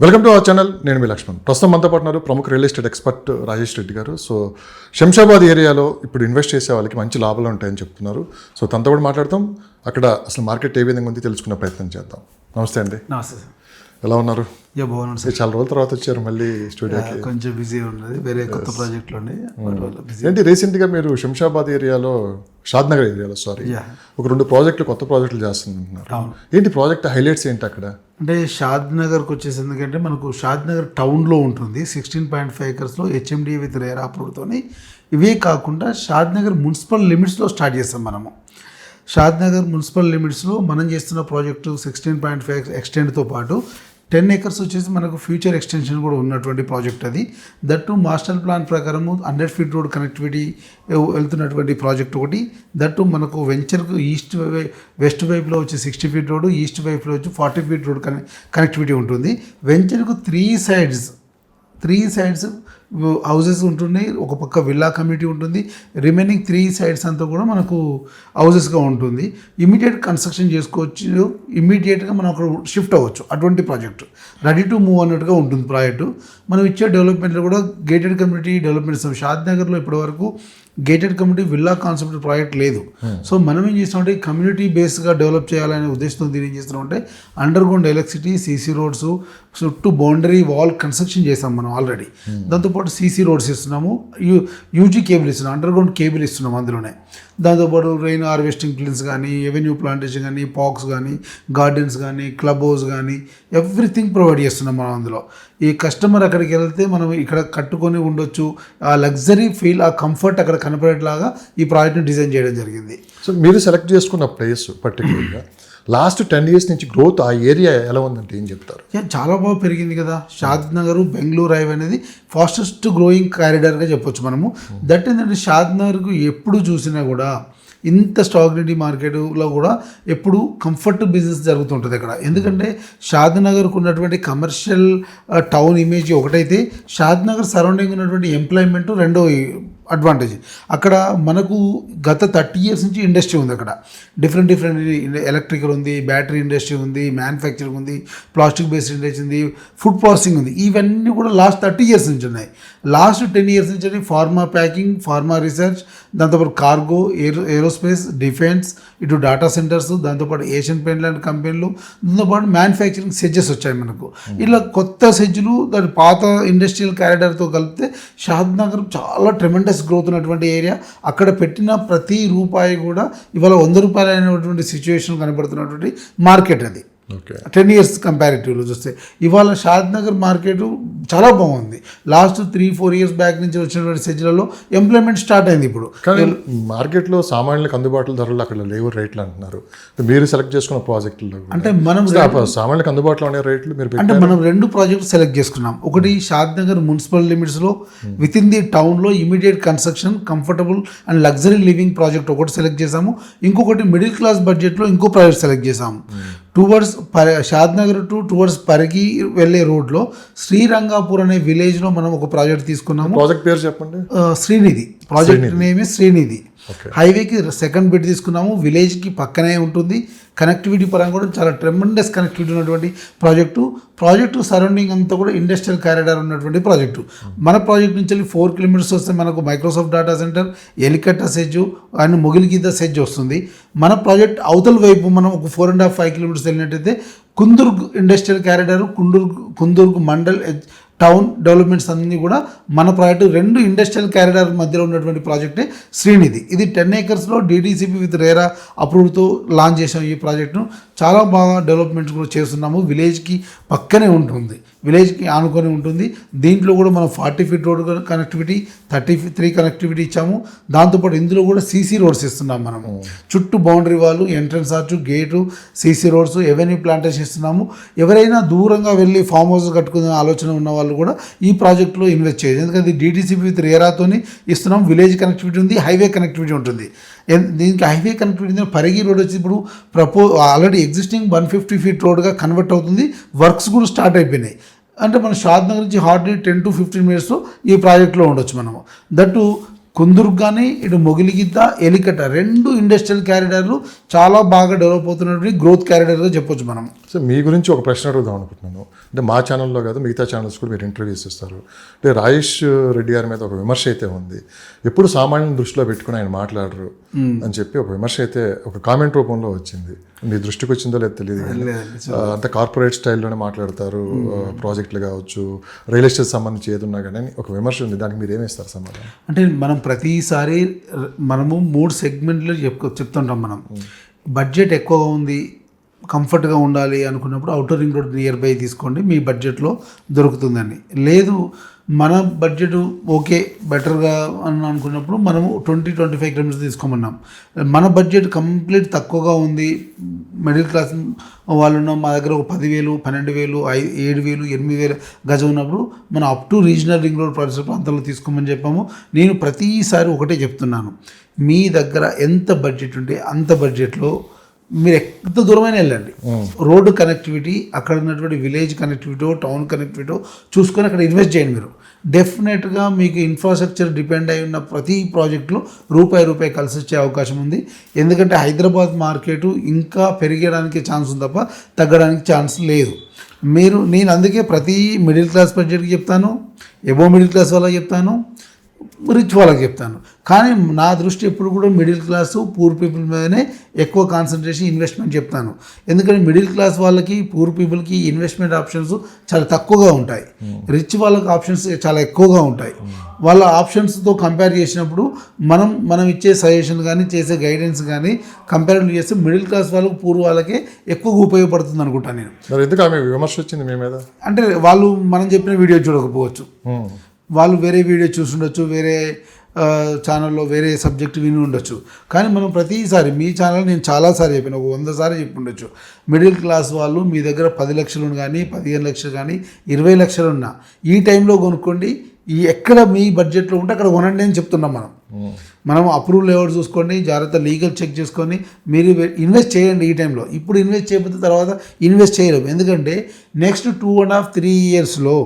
Welcome to our channel. నేను మీ లక్ష్మణ్. ప్రస్తుతం మనతో పాటు ఉన్నారు ప్రముఖ real estate expert Rajesh Reddy గారు. సో శంషాబాద్ ఏరియాలో ఇప్పుడు ఇన్వెస్ట్ చేసే వాళ్ళకి మంచి లాభాలు ఉంటాయని చెప్తున్నారు. సో తనతో కూడా మాట్లాడతాం, అక్కడ అసలు మార్కెట్ ఏ విధంగా ఉంది తెలుసుకునే ప్రయత్నం చేద్దాం. నమస్తే అండి. నమస్తే సార్. ఎలా ఉన్నారు? బాగున్నాను సార్. చాలా రోజుల తర్వాత వచ్చారు మళ్ళీ స్టూడియోకి. కొంచెం బిజీ ఉన్నది, వేరే కొత్త ప్రాజెక్టులు ఉన్నాయి. ఏంటి రీసెంట్గా మీరు శంషాబాద్ ఏరియాలో, షాద్నగర్ ఏరియాలో ఒక 2 ప్రాజెక్టులు, కొత్త ప్రాజెక్టులు చేస్తున్నారు. ఏంటి ప్రాజెక్ట్ హైలైట్స్ ఏంటి అక్కడ? అంటే షాద్ నగర్కి వచ్చేసి ఎందుకంటే మనకు షాద్ నగర్ టౌన్లో ఉంటుంది. 16.5 acresలో హెచ్ఎండి విత్ రేరా అప్రూవ్తోని. ఇవే కాకుండా షాద్ నగర్ మున్సిపల్ లిమిట్స్లో స్టార్ట్ చేస్తాం మనము. షాద్ నగర్ మున్సిపల్ లిమిట్స్లో మనం చేస్తున్న ప్రాజెక్టు 16.5 ఎక్స్టెండ్తో పాటు 10 acres వచ్చేసి మనకు ఫ్యూచర్ ఎక్స్టెన్షన్ కూడా ఉన్నటువంటి ప్రాజెక్ట్ అది. దట్టు మాస్టర్ ప్లాన్ ప్రకారము 100 feet రోడ్ కనెక్టివిటీ వెళ్తున్నటువంటి ప్రాజెక్ట్ ఒకటి. దట్టు మనకు వెంచర్కు వెస్ట్ వైపులో వచ్చి 60 feet రోడ్, ఈస్ట్ వైపులో వచ్చి 40 feet రోడ్ కనెక్టివిటీ ఉంటుంది. వెంచర్కు 3 sides హౌసెస్ ఉంటున్నాయి. ఒక పక్క విల్లా కమ్యూనిటీ ఉంటుంది. రిమైనింగ్ 3 sides అంతా కూడా మనకు హౌసెస్గా ఉంటుంది. ఇమీడియట్ కన్స్ట్రక్షన్ చేసుకోవచ్చు, ఇమీడియట్గా మనం అక్కడ షిఫ్ట్ అవ్వచ్చు. అటువంటి ప్రాజెక్టు రెడీ టు మూవ్ అన్నట్టుగా ఉంటుంది ప్రాజెక్టు. మనం ఇచ్చే డెవలప్మెంట్లో కూడా గేటెడ్ కమ్యూనిటీ డెవలప్మెంట్ ఇస్తాం. షాద్ నగర్లో ఇప్పటివరకు gated community villa concept project లేదు. సో మనం ఏం చేస్తామంటే కమ్యూనిటీ బేస్గా డెవలప్ చేయాలనే ఉద్దేశంతో దీన్ని ఏం చేస్తున్నామంటే under ground electricity, CC roads, చుట్టూ బౌండరీ వాల్ కన్స్ట్రక్షన్ చేస్తాం మనం ఆల్రెడీ. దాంతోపాటు సీసీ రోడ్స్ ఇస్తున్నాము, యూజీ కేబుల్ ఇస్తున్నాం, అండర్ గ్రౌండ్ కేబుల్ ఇస్తున్నాం అందులోనే. దాంతోపాటు రెయిన్ హార్వెస్టింగ్ ప్లాన్స్ కానీ, ఎవెన్యూ ప్లాంటేషన్ కానీ, పార్క్స్ కానీ, గార్డెన్స్ కానీ, క్లబ్ హౌస్ కానీ, ఎవ్రీథింగ్ ప్రొవైడ్ చేస్తున్నాం మనం అందులో. ఈ కస్టమర్ అక్కడికి వెళ్తే మనం ఇక్కడ కట్టుకొని ఉండొచ్చు, ఆ లగ్జరీ ఫీల్, ఆ కంఫర్ట్ అక్కడ కనపడేట్లాగా ఈ ప్రాజెక్ట్ని డిజైన్ చేయడం జరిగింది. సో మీరు సెలెక్ట్ చేసుకున్న ప్లేస్ పర్టికులర్గా లాస్ట్ 10 years నుంచి గ్రోత్ ఆ ఏరియా ఎలా ఉందంటే ఏం చెప్తారు? చాలా బాగా పెరిగింది కదా. షాద్ నగర్ బెంగళూరు హైవే అనేది ఫాస్టెస్ట్ గ్రోయింగ్ కారిడార్గా చెప్పొచ్చు మనము. దట్ ఏంటంటే షాద్ నగర్కు ఎప్పుడు చూసినా కూడా ఇంత స్టాగ్నిటీ మార్కెట్లో కూడా ఎప్పుడు కంఫర్ట్ బిజినెస్ జరుగుతుంటుంది అక్కడ. ఎందుకంటే షాద్ నగర్కు ఉన్నటువంటి కమర్షియల్ టౌన్ ఇమేజ్ ఒకటైతే, షాద్ నగర్ సరౌండింగ్ ఉన్నటువంటి ఎంప్లాయ్మెంట్ రెండో అడ్వాంటేజ్. అక్కడ మనకు గత 30 years నుంచి ఇండస్ట్రీ ఉంది అక్కడ. డిఫరెంట్ ఎలక్ట్రికల్ ఉంది, బ్యాటరీ ఇండస్ట్రీ ఉంది, మ్యానుఫ్యాక్చరింగ్ ఉంది, ప్లాస్టిక్ బేస్డ్ ఇండస్ట్రీ ఉంది, ఫుడ్ ప్రాసెసింగ్ ఉంది. ఇవన్నీ కూడా లాస్ట్ 30 years నుంచి ఉన్నాయి. లాస్ట్ 10 years నుంచి ఫార్మా ప్యాకింగ్, ఫార్మా రీసెర్చ్, దాంతోపాటు కార్గో, ఏరోస్పేస్, డిఫెన్స్, ఇటు డేటా సెంటర్స్, దాంతోపాటు ఏషియన్ పెయింట్ కంపెనీలు, దాంతోపాటు మ్యానుఫ్యాక్చరింగ్ సెడ్జెస్ వచ్చాయి మనకు. ఇలా కొత్త సెడ్జులు దాని పాత ఇండస్ట్రియల్ కారిడార్తో కలిపితే షాద్ నగర్ చాలా ట్రెమెండస్ గ్రోత్ ఉన్నటువంటి ఏరియా. అక్కడ పెట్టిన ప్రతి రూపాయి కూడా ఇవాళ 100 రూపాయలు అయినటువంటి సిచ్యువేషన్ కనబడుతున్నటువంటి మార్కెట్ అది. 10 years కంపారిటివ్లో చూస్తే ఇవాళ షాద్ నగర్ మార్కెట్ చాలా బాగుంది. లాస్ట్ 3-4 years బ్యాక్ నుంచి వచ్చినటువంటి సెజ్లలో ఎంప్లాయ్మెంట్ స్టార్ట్ అయింది. ఇప్పుడు కానీ మార్కెట్లో సామాన్యులకు అందుబాటులో ధరలు అక్కడ లేవు రేట్లు అంటున్నారు. మీరు సెలెక్ట్ చేసుకున్న ప్రాజెక్టులు అంటే మనం సామాన్యులకు అందుబాటులో ఉండే రేట్లు మీరు అంటే మనం 2 ప్రాజెక్టులు సెలెక్ట్ చేసుకున్నాం. ఒకటి షాద్ నగర్ మున్సిపల్ లిమిట్స్లో విత్ ఇన్ ది టౌన్లో immediate construction, comfortable and luxury living project ఒకటి సెలెక్ట్ చేసాము. ఇంకొకటి మిడిల్ క్లాస్ బడ్జెట్లో ఇంకో ప్రాజెక్ట్ సెలెక్ట్ చేసాము. Towards Shadnagar towards Parigi వెళ్ళే రోడ్లో శ్రీరంగాపూర్ అనే విలేజ్లో మనం ఒక ప్రాజెక్ట్ తీసుకున్నాము. ప్రాజెక్ట్ పేరు చెప్పండి. శ్రీనిధి. Project name Srinidhi. హైవేకి 2nd బిట్ తీసుకున్నాము. విలేజ్కి పక్కనే ఉంటుంది. కనెక్టివిటీ పరంగా కూడా చాలా ట్రెమెండస్ కనెక్టివిటీ ఉన్నటువంటి ప్రాజెక్టు సరౌండింగ్ అంతా కూడా ఇండస్ట్రియల్ కారిడార్ ఉన్నటువంటి ప్రాజెక్టు. మన ప్రాజెక్ట్ నుంచి 4 kilometers వస్తే మనకు Microsoft data centre, Elikatta SEZ and Mogiligeetha SEZ వస్తుంది. మన ప్రాజెక్ట్ అవతల వైపు మనం ఒక 4.5-5 kilometers వెళ్ళినట్టయితే Kundurg industrial corridor, Kundurg mandal town developments అన్నీ కూడా మన ప్రాజెక్టు 2 ఇండస్ట్రియల్ కారిడార్ మధ్యలో ఉన్నటువంటి ప్రాజెక్టే శ్రీనిధి. ఇది 10 acresలో డీటీసీపీ విత్ రేరా అప్రూవ్తో లాంచ్ చేసాం ఈ ప్రాజెక్టును. చాలా బాగా డెవలప్మెంట్స్ కూడా చేస్తున్నాము. విలేజ్కి పక్కనే ఉంటుంది, విలేజ్కి ఆనుకొని ఉంటుంది. దీంట్లో కూడా మనం 40 feet రోడ్ కనెక్టివిటీ, 33 కనెక్టివిటీ ఇచ్చాము. దాంతోపాటు ఇందులో కూడా సీసీ రోడ్స్ ఇస్తున్నాము. మనము చుట్టూ బౌండరీ వాళ్ళు, entrance arch, gate, CC roads, avenue plantation ఇస్తున్నాము. ఎవరైనా దూరంగా వెళ్ళి ఫామ్ హౌస్ కట్టుకునే ఆలోచన ఉన్న వాళ్ళు కూడా ఈ ప్రాజెక్టులో ఇన్వెస్ట్ చేయొచ్చు. ఎందుకంటే డీటీసీపీ విత్ రేరాతోని ఇస్తున్నాం. విలేజ్ కనెక్టివిటీ ఉంది, హైవే కనెక్టివిటీ ఉంటుంది. దీనికి హైవే కనెక్టివిటీ పరిగి రోడ్ వచ్చి ఇప్పుడు ఆల్రెడీ ఎగ్జిస్టింగ్ 150 feet రోడ్గా కన్వర్ట్ అవుతుంది. వర్క్స్ కూడా స్టార్ట్ అయిపోయినాయి. అంటే మన షాద్ నగర్ నుంచి హార్డ్లీ 10 to 15 minutes ఈ ప్రాజెక్ట్లో ఉండొచ్చు మనము. దట్టు కుందుర్గ్ కానీ ఇటు మొగిలిగిద్ద ఎలికట 2 ఇండస్ట్రియల్ క్యారిడార్లు చాలా బాగా డెవలప్ అవుతున్నటువంటి గ్రోత్ క్యారిడార్గా చెప్పొచ్చు మనం. సో మీ గురించి ఒక ప్రశ్న అడుగుదాం అనుకుంటున్నాను. అంటే మా ఛానల్లో కాదు మిగతా ఛానల్స్ కూడా మీరు ఇంటర్వ్యూస్ ఇస్తారు. అంటే రాజేష్ రెడ్డి గారి మీద ఒక విమర్శ అయితే ఉంది, ఎప్పుడు సామాన్యుని దృష్టిలో పెట్టుకుని ఆయన మాట్లాడరు అని చెప్పి ఒక విమర్శ అయితే ఒక కామెంట్ రూపంలో వచ్చింది. మీ దృష్టికి వచ్చిందో లేదో తెలియదు, అంత కార్పొరేట్ స్టైల్లోనే మాట్లాడతారు, ప్రాజెక్టులు కావచ్చు, రియల్ ఎస్టేట్ సంబంధించి ఏది ఉన్నా కానీ ఒక విమర్శ ఉంది. దానికి మీరు ఏమేస్తారు సమాధానం? అంటే మనం ప్రతిసారి మనము 3 సెగ్మెంట్లు చెప్తుంటాం. మనం బడ్జెట్ ఎక్కువగా ఉంది, కంఫర్ట్గా ఉండాలి అనుకున్నప్పుడు outer ring road near by తీసుకోండి, మీ బడ్జెట్లో దొరుకుతుందండి. లేదు మన బడ్జెట్ ఓకే బెటర్గా అని అనుకున్నప్పుడు మనము 20-25 కిలోమీటర్స్ తీసుకోమన్నాం. మన బడ్జెట్ కంప్లీట్ తక్కువగా ఉంది, మిడిల్ క్లాస్ వాళ్ళు ఉన్నాం, మా దగ్గర ఒక 10,000, 12,000, 7,000, 8,000 గజం ఉన్నప్పుడు మనం up to regional ring road పరిసర ప్రాంతాల్లో తీసుకోమని చెప్పాము. నేను ప్రతిసారి ఒకటే చెప్తున్నాను, మీ దగ్గర ఎంత బడ్జెట్ ఉంటే అంత బడ్జెట్లో మీరు ఎంత దూరమైన వెళ్ళండి. రోడ్డు కనెక్టివిటీ, అక్కడ ఉన్నటువంటి విలేజ్ కనెక్టివిటీ, టౌన్ కనెక్టివిటీ చూసుకొని అక్కడ ఇన్వెస్ట్ చేయండి. మీరు డెఫినెట్గా మీకు ఇన్ఫ్రాస్ట్రక్చర్ డిపెండ్ అయి ఉన్న ప్రతి ప్రాజెక్టులో రూపాయి కలిసి వచ్చే అవకాశం ఉంది. ఎందుకంటే హైదరాబాద్ మార్కెట్ ఇంకా పెరిగడానికి ఛాన్స్ ఉంది తప్ప తగ్గడానికి ఛాన్స్ లేదు. నేను అందుకే ప్రతి మిడిల్ క్లాస్ బడ్జెట్కి చెప్తాను, ఎబో మిడిల్ క్లాస్ వాళ్ళకి చెప్తాను, రిచ్ వాళ్ళకి చెప్తాను. కానీ నా దృష్టి ఎప్పుడు కూడా మిడిల్ క్లాసు పూర్ పీపుల్ మీదనే ఎక్కువ కాన్సన్ట్రేషన్ ఇన్వెస్ట్మెంట్ చెప్తాను. ఎందుకంటే మిడిల్ క్లాస్ వాళ్ళకి పూర్ పీపుల్కి ఇన్వెస్ట్మెంట్ ఆప్షన్స్ చాలా తక్కువగా ఉంటాయి, రిచ్ వాళ్ళకి ఆప్షన్స్ చాలా ఎక్కువగా ఉంటాయి. వాళ్ళ ఆప్షన్స్తో కంపేర్ చేసినప్పుడు మనం ఇచ్చే సజెషన్ కానీ చేసే గైడెన్స్ కానీ కంపారిటివ్ చేస్తే మిడిల్ క్లాస్ వాళ్ళకి పూర్ వాళ్ళకే ఎక్కువగా ఉపయోగపడుతుంది అనుకుంటాను నేను. ఎందుకు ఆమె విమర్శ వచ్చింది మీ మీద? అంటే వాళ్ళు మనం చెప్పిన వీడియో చూడకపోవచ్చు, వాళ్ళు వేరే వీడియో చూసుండొచ్చు, వేరే ఛానల్లో వేరే సబ్జెక్ట్ విని ఉండొచ్చు. కానీ మనం ప్రతిసారి మీ ఛానల్ నేను చాలాసార్లు చెప్పాను, ఒక 100 సార్లు చెప్పి ఉండొచ్చు, మిడిల్ క్లాస్ వాళ్ళు మీ దగ్గర 10 లక్షలు కానీ 15 లక్షలు కానీ 20 లక్షలు ఉన్నా ఈ టైంలో కొనుక్కోండి, ఎక్కడ మీ బడ్జెట్లో ఉంటే అక్కడ కొనండి అని చెప్తున్నాం. మనం అప్రూవల్ ఎవరు చూసుకోండి, జాగ్రత్త లీగల్ చెక్ చేసుకొని మీరు ఇన్వెస్ట్ చేయండి ఈ టైంలో. ఇప్పుడు ఇన్వెస్ట్ చేయకపోతే తర్వాత ఇన్వెస్ట్ చేయలేము. ఎందుకంటే నెక్స్ట్ 2.5-3 ఇయర్స్లో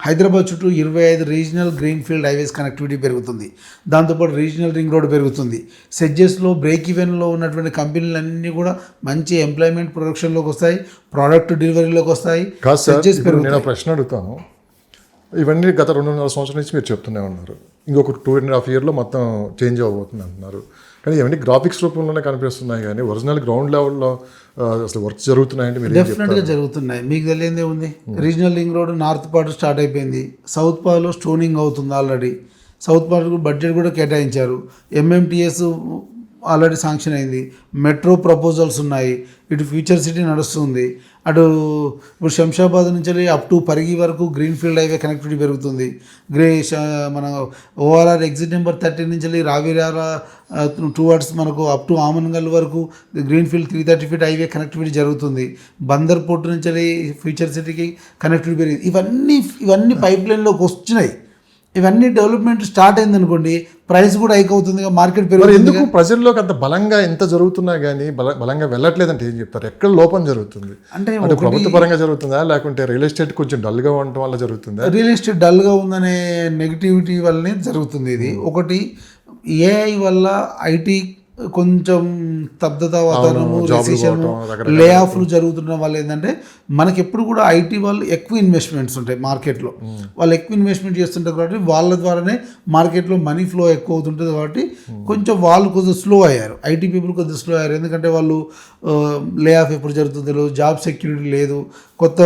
హైదరాబాద్ చుట్టూ 25 regional green field highways connectivity పెరుగుతుంది. దాంతోపాటు రీజనల్ రింగ్ రోడ్ పెరుగుతుంది. సెడ్జెస్లో బ్రేక్ ఈవెన్లో ఉన్నటువంటి కంపెనీలన్నీ కూడా మంచి ఎంప్లాయ్మెంట్ ప్రొడక్షన్లోకి వస్తాయి, ప్రోడక్ట్ డెలివరీలోకి వస్తాయి. సెడ్జెస్ పెరుగుతాయి. నేను ప్రశ్న అడుగుతాను, ఇవన్నీ గత 2.5 సంవత్సరాల నుంచి మీరు చెప్తూనే ఉన్నారు, ఇంకొక 2.5 ఇయర్లో మొత్తం చేంజ్ అవ్వబోతుంది అంటున్నారు. కానీ ఇవన్నీ గ్రాఫిక్స్ రూపంలోనే కనిపిస్తున్నాయి, కానీ ఒరిజినల్ గ్రౌండ్ లెవెల్లో అసలు వర్క్ జరుగుతున్నాయంటే మీరు డెఫినెట్గా జరుగుతున్నాయి. మీకు తెలియదే ఉంది, regional ring road north part start అయిపోయింది, సౌత్ పార్ట్లో స్టోనింగ్ అవుతుంది ఆల్రెడీ, సౌత్ పార్ట్ బడ్జెట్ కూడా కేటాయించారు, ఎంఎంటీఎస్ ఆల్రెడీ శాంక్షన్ అయింది, మెట్రో ప్రపోజల్స్ ఉన్నాయి, ఇటు ఫ్యూచర్ సిటీ నడుస్తుంది, అటు ఇప్పుడు శంషాబాద్ నుంచి అప్ టు పరిగి వరకు గ్రీన్ ఫీల్డ్ హైవే కనెక్టివిటీ పెరుగుతుంది. మన ఓఆర్ఆర్ ఎగ్జిట్ నెంబర్ 30 నుంచి రావిరాల టువర్డ్స్ మనకు అప్ టు ఆమన్గల్ వరకు green field 330 feet highway connectivity జరుగుతుంది. బందర్ పోర్ట్ నుంచి ఫ్యూచర్ సిటీకి కనెక్టివిటీ పెరిగింది. ఇవన్నీ పైప్ లైన్లోకి వచ్చినాయి. ఇవన్నీ డెవలప్మెంట్ స్టార్ట్ అయింది అనుకోండి, ప్రైస్ కూడా హైక్ అవుతుంది, మార్కెట్ పెరుగుతుంది. ఎందుకు ప్రజల్లోకి అంత బలంగా ఎంత జరుగుతున్నా కానీ బలంగా వెళ్ళట్లేదంటే ఏం చెప్తారు? ఎక్కడ లోపం జరుగుతుంది? అంటే ప్రభుత్వ పరంగా జరుగుతుందా, లేకుంటే రియల్ ఎస్టేట్ కొంచెం డల్గా ఉండటం వల్ల జరుగుతుందా? రియల్ ఎస్టేట్ డల్గా ఉందనే నెగిటివిటీ వల్లనే జరుగుతుంది. ఇది ఒకటి, ఏఐ వల్ల ఐటీ కొంచెం స్తబ్దత వాతావరణము, రిసెషన్, లే ఆఫ్లు జరుగుతున్న వల్ల ఏంటంటే మనకి ఎప్పుడు కూడా ఐటీ వాళ్ళు ఎక్కువ ఇన్వెస్ట్మెంట్స్ ఉంటాయి మార్కెట్లో, వాళ్ళు ఎక్కువ ఇన్వెస్ట్మెంట్ చేస్తుంటారు కాబట్టి వాళ్ళ ద్వారానే మార్కెట్లో మనీ ఫ్లో ఎక్కువ అవుతుంటుంది. కాబట్టి కొంచెం వాళ్ళు కొంచెం స్లో అయ్యారు, ఐటీ పీపుల్ కొంచెం స్లో అయ్యారు. ఎందుకంటే వాళ్ళు లే ఆఫ్ ఎప్పుడు జరుగుతుందో తెలియదు, జాబ్ సెక్యూరిటీ లేదు, కొత్త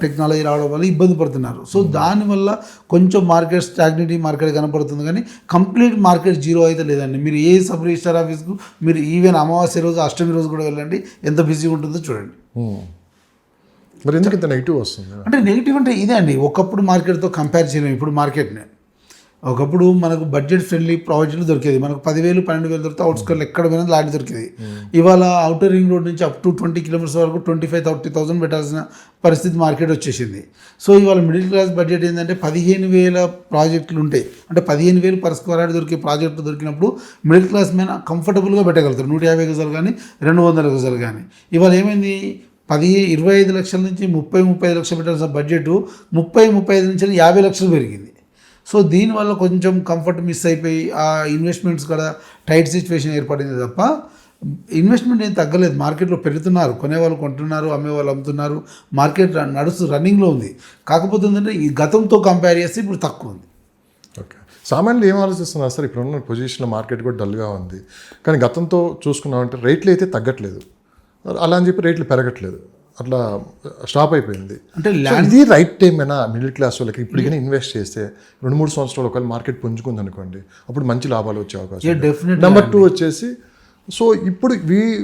టెక్నాలజీ రావడం వల్ల ఇబ్బంది పడుతున్నారు. సో దానివల్ల కొంచెం మార్కెట్ స్టాగ్నిటీ మార్కెట్ కనపడుతుంది, కానీ కంప్లీట్ మార్కెట్ జీరో అయితే లేదండి. మీరు ఏ సబ్ రిజిస్టర్ ఆఫీస్కు మీరు ఈవెన్ అమావాస్య రోజు అష్టమి రోజు కూడా వెళ్ళండి, ఎంత బిజీగా ఉంటుందో చూడండి. మరి ఎందుకు ఇంత నెగిటివ్ వస్తుంది? అంటే నెగిటివ్ అంటే ఇదే అండి, ఒకప్పుడు మార్కెట్తో కంపేర్ చేయలేము. ఇప్పుడు మార్కెట్ని ఒకప్పుడు మనకు బడ్జెట్ ఫ్రెండ్లీ ప్రాజెక్టులు దొరికేది, మనకు 10,000, 12,000 దొరికితే అవుట్స్కర్ట్లు ఎక్కడ పోయినా లాంటి దొరికేది. ఇవాళ అవుటర్ రింగ్ రోడ్ నుంచి అప్ టు 20 కిలోమీటర్స్ వరకు 25,000-30,000 పెట్టాల్సిన పరిస్థితి మార్కెట్ వచ్చేసింది. సో ఇవాళ మిడిల్ క్లాస్ బడ్జెట్ ఏంటంటే 15,000 ప్రాజెక్టులు ఉంటాయి, అంటే 15,000 per square yard దొరికే ప్రాజెక్టులు దొరికినప్పుడు మిడిల్ క్లాస్ మీద కంఫర్టబుల్గా పెట్టగలుగుతారు, 150 గజాలు కానీ 200 గజాలు కానీ. ఇవాళ ఏమైంది, 25 లక్షల నుంచి 30-35 లక్షలు పెట్టాల్సిన బడ్జెట్ 30-35 నుంచి 50 లక్షలు పెరిగింది. సో దీనివల్ల కొంచెం కంఫర్ట్ మిస్ అయిపోయి ఆ ఇన్వెస్ట్మెంట్స్ కూడా టైట్ సిచ్యువేషన్ ఏర్పడింది తప్ప ఇన్వెస్ట్మెంట్ ఏం తగ్గలేదు. మార్కెట్లో పెరుగుతున్నారు, కొనేవాళ్ళు కొంటున్నారు, అమ్మేవాళ్ళు అమ్ముతున్నారు, మార్కెట్ రన్నింగ్లో ఉంది. కాకపోతే ఏంటంటే ఈ గతంతో కంపేర్ చేస్తే ఇప్పుడు తక్కువ ఉంది. ఓకే, సామాన్యులు ఏం ఆలోచిస్తున్నారు సార్? ఇప్పుడు ఉన్న పొజిషన్లో మార్కెట్ కూడా డల్గా ఉంది, కానీ గతంతో చూసుకున్నామంటే రేట్లు అయితే తగ్గట్లేదు, అలా అని చెప్పి రేట్లు పెరగట్లేదు, అట్లా స్టాప్ అయిపోయింది. అంటే ఇది రైట్ టైం అయినా మిడిల్ క్లాస్ వాళ్ళకి ఇప్పటికైనా ఇన్వెస్ట్ చేస్తే 2-3 సంవత్సరాలు ఒకవేళ మార్కెట్ పుంజుకుంది అనుకోండి, అప్పుడు మంచి లాభాలు వచ్చే అవకాశం. డెఫినెట్. నెంబర్ 2 వచ్చేసి, సో ఇప్పుడు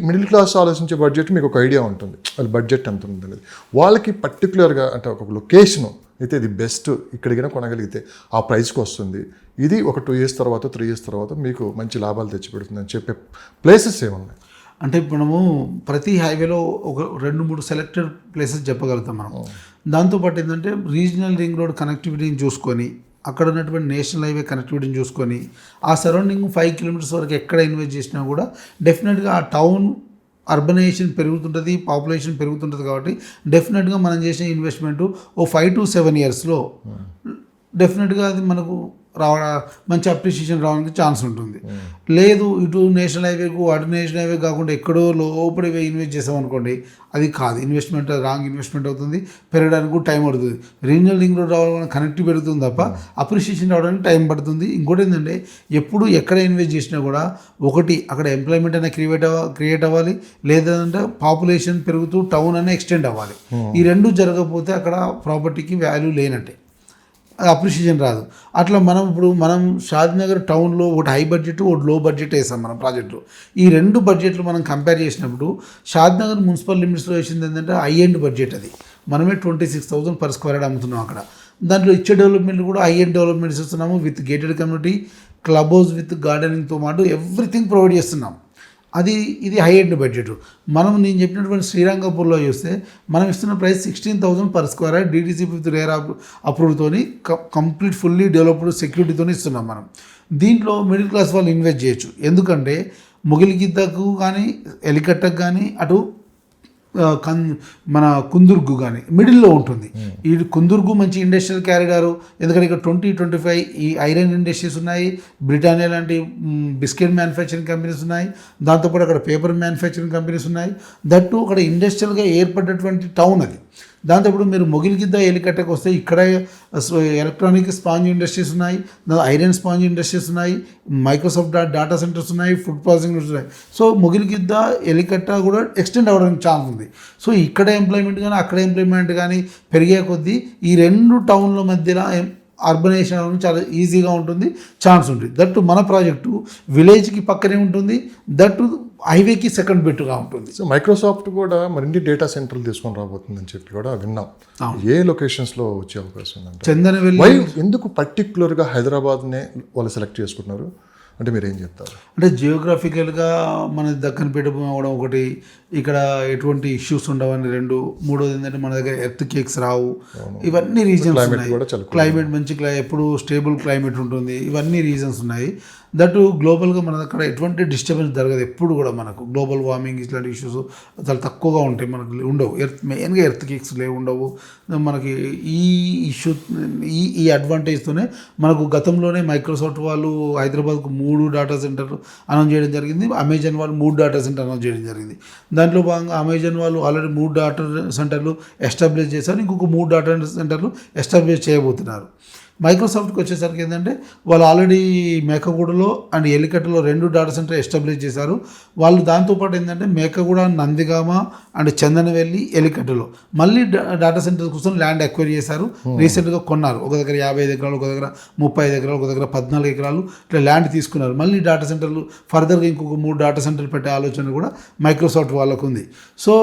మిడిల్ క్లాస్ ఆలోచించే బడ్జెట్ మీకు ఒక ఐడియా ఉంటుంది, వాళ్ళ బడ్జెట్ ఎంత ఉంటుంది అనేది. వాళ్ళకి పర్టికులర్గా అంటే ఒక లొకేషను అయితే ఇది బెస్ట్, ఇక్కడికైనా కొనగలిగితే ఆ ప్రైస్కి వస్తుంది, ఇది ఒక 2 years తర్వాత 3 years తర్వాత మీకు మంచి లాభాలు తెచ్చిపెడుతుంది అని చెప్పే ప్లేసెస్ ఏమున్నాయి? అంటే ఇప్పుడు మనము ప్రతి హైవేలో ఒక 2-3 సెలెక్టెడ్ ప్లేసెస్ చెప్పగలుగుతాం మనం. దాంతోపాటు ఏంటంటే రీజనల్ రింగ్ రోడ్ కనెక్టివిటీని చూసుకొని, అక్కడ ఉన్నటువంటి నేషనల్ హైవే కనెక్టివిటీని చూసుకొని, ఆ సరౌండింగ్ 5 kilometers వరకు ఎక్కడ ఇన్వెస్ట్ చేసినా కూడా డెఫినెట్గా ఆ టౌన్ అర్బనైజేషన్ పెరుగుతుంటుంది, పాపులేషన్ పెరుగుతుంటుంది. కాబట్టి డెఫినెట్గా మనం చేసిన ఇన్వెస్ట్మెంట్ ఓ 5 to 7 yearsలో డెఫినెట్గా అది మనకు మంచి అప్రిషియేషన్ రావడానికి ఛాన్స్ ఉంటుంది. లేదు ఇటు నేషనల్ హైవేకు అటు నేషనల్ హైవే కాకుండా ఎక్కడో లోపలి ఇన్వెస్ట్ చేసామనుకోండి, అది కాదు, ఇన్వెస్ట్మెంట్ రాంగ్ ఇన్వెస్ట్మెంట్ అవుతుంది, పెరగడానికి కూడా టైం పడుతుంది. రీజనల్ లింక్ రోడ్ రావడం కనెక్టివ్ పెరుగుతుంది తప్ప అప్రిషియేషన్ రావడానికి టైం పడుతుంది. ఇంకోటి ఏంటంటే ఎప్పుడు ఎక్కడ ఇన్వెస్ట్ చేసినా కూడా ఒకటి అక్కడ ఎంప్లాయ్మెంట్ అనేది క్రియేట్ అవ్వాలి, లేదంటే పాపులేషన్ పెరుగుతూ టౌన్ అనేది ఎక్స్టెండ్ అవ్వాలి. ఈ రెండు జరగకపోతే అక్కడ ప్రాపర్టీకి వాల్యూ లేనట్టే, అప్రిషియేషన్ రాదు. అట్లా మనం షాద్నగర్ టౌన్లో ఒకటి హై బడ్జెట్, ఒకటి లో బడ్జెట్ వేసాం మనం ప్రాజెక్టు. ఈ 2 బడ్జెట్లు మనం కంపేర్ చేసినప్పుడు షాద్నగర్ మున్సిపల్ లిమిట్స్లో వేసింది ఏంటంటే హై ఎండ్ బడ్జెట్, అది మనమే 26,000 per square yard అమ్ముతున్నాం అక్కడ. దాంట్లో ఇచ్చే డెవలప్మెంట్ కూడా హై ఎండ్ డెవలప్మెంట్స్ ఇస్తున్నాము, with gated community, club house with గార్డెనింగ్తో పాటు ఎవ్రీథింగ్ ప్రొవైడ్ చేస్తున్నాం. ఇది హై ఎండ్ బడ్జెట్. నేను చెప్పినటువంటి శ్రీరంగపూర్లో చూస్తే మనం ఇస్తున్న price 16,000 per square yard, DTC with RERA అప్రూవ్డ్తో కంప్లీట్ ఫుల్లీ డెవలప్డ్ సెక్యూరిటీతో ఇస్తున్నాం మనం. దీంట్లో మిడిల్ క్లాస్ వాళ్ళు ఇన్వెస్ట్ చేయొచ్చు. ఎందుకంటే ముగిలిగిద్దకు కానీ ఎలికట్టకు కానీ అటు మన కుందుర్గు కానీ మిడిల్లో ఉంటుంది. ఈ కుందుర్గు మంచి ఇండస్ట్రియల్ క్యారిడారు, ఎందుకంటే ఇక్కడ 20-25 ఈ ఐరన్ ఇండస్ట్రీస్ ఉన్నాయి, బ్రిటానియా లాంటి బిస్కెట్ మ్యానుఫ్యాక్చరింగ్ కంపెనీస్ ఉన్నాయి, దాంతోపాటు అక్కడ పేపర్ మ్యానుఫ్యాక్చరింగ్ కంపెనీస్ ఉన్నాయి. దట్టు అక్కడ ఇండస్ట్రియల్గా ఏర్పడ్డటువంటి టౌన్ అది. దాంతోపాటు మీరు మొగిలిగిద్ద ఎలికట్టకు వస్తే ఇక్కడ ఎలక్ట్రానిక్ స్పాంజ్ ఇండస్ట్రీస్ ఉన్నాయి, ఐరన్ స్పాంజ్ ఇండస్ట్రీస్ ఉన్నాయి, మైక్రోసాఫ్ట్ డాటా సెంటర్స్ ఉన్నాయి, ఫుడ్ ప్రాసెసింగ్ ఉన్నాయి. సో మొగిలిగిద్ద ఎలికట్ట కూడా ఎక్స్టెండ్ అవ్వడానికి ఛాన్స్ ఉంది. సో ఇక్కడ ఎంప్లాయ్మెంట్ కానీ అక్కడ ఎంప్లాయ్మెంట్ కానీ పెరిగే కొద్దీ ఈ 2 టౌన్ల మధ్యలో అర్బనైజేషన్ చాలా ఈజీగా ఉంటుంది, ఛాన్స్ ఉంటుంది. దట్టు మన ప్రాజెక్టు విలేజ్కి పక్కనే ఉంటుంది, దట్టు హైవేకి సెకండ్ బెట్టుగా ఉంటుంది. సో మైక్రోసాఫ్ట్ కూడా మరిన్ని డేటా సెంటర్లు తీసుకొని రాబోతుందని చెప్పి కూడా విన్నాం. ఏ లొకేషన్స్లో వచ్చే అవకాశం ఉందంటే చందనవెల్లి. ఎందుకు పర్టికులర్గా హైదరాబాద్నే వాళ్ళు సెలెక్ట్ చేసుకుంటున్నారు అంటే మీరు ఏం చెప్తారు? అంటే జియోగ్రాఫికల్గా మన దక్కన్పేట అవ్వడం ఒకటి, ఇక్కడ ఎటువంటి ఇష్యూస్ ఉండవని 2, మూడోది ఏంటంటే మన దగ్గర ఎర్త్ కేక్స్ రావు, ఇవన్నీ రీజన్స్ ఉన్నాయి. క్లైమేట్ మంచి ఎప్పుడు స్టేబుల్ క్లైమేట్ ఉంటుంది, ఇవన్నీ రీజన్స్ ఉన్నాయి. దట్ గ్లోబల్గా మన దగ్గర ఎటువంటి డిస్టర్బెన్స్ జరగదు ఎప్పుడు కూడా. మనకు గ్లోబల్ వార్మింగ్ ఇట్లాంటి ఇష్యూస్ చాలా తక్కువగా ఉంటాయి, మనకు ఉండవు. మెయిన్గా ఎర్త్ కేక్స్ ఉండవు మనకి. ఈ ఇష్యూ ఈ అడ్వాంటేజ్తోనే మనకు గతంలోనే మైక్రోసాఫ్ట్ వాళ్ళు హైదరాబాద్కు 3 డేటా సెంటర్లు అనౌన్స్ చేయడం జరిగింది, అమెజాన్ వాళ్ళు 3 డేటా సెంటర్ అనౌన్స్ చేయడం జరిగింది. దాంట్లో భాగంగా అమెజాన్ వాళ్ళు ఆల్రెడీ 3 డేటా సెంటర్లు ఎస్టాబ్లిష్ చేశారు, ఇంకొక 3 డేటా సెంటర్లు ఎస్టాబ్లిష్ చేయబోతున్నారు. మైక్రోసాఫ్ట్కి వచ్చేసరికి ఏంటంటే వాళ్ళు ఆల్రెడీ మేకగూడలో అండ్ ఎలికట్టలో 2 డేటా సెంటర్ ఎస్టాబ్లిష్ చేశారు. వాళ్ళు దాంతోపాటు ఏంటంటే మేకగూడ, నందిగామ అండ్ చందనవెల్లి, ఎలికట్టలో మళ్ళీ డేటా సెంటర్ కోసం ల్యాండ్ ఎక్వైర్ చేశారు, రీసెంట్గా కొన్నారు. ఒక దగ్గర 55 ఎకరాలు, ఒక దగ్గర 35 ఎకరాలు, ఒక దగ్గర 14 ఎకరాలు ఇట్లా ల్యాండ్ తీసుకున్నారు. మళ్ళీ డేటా సెంటర్లు ఫర్దర్గా ఇంకొక 3 డేటా సెంటర్లు పెట్టే ఆలోచన కూడా మైక్రోసాఫ్ట్ వాళ్ళకు ఉంది. సో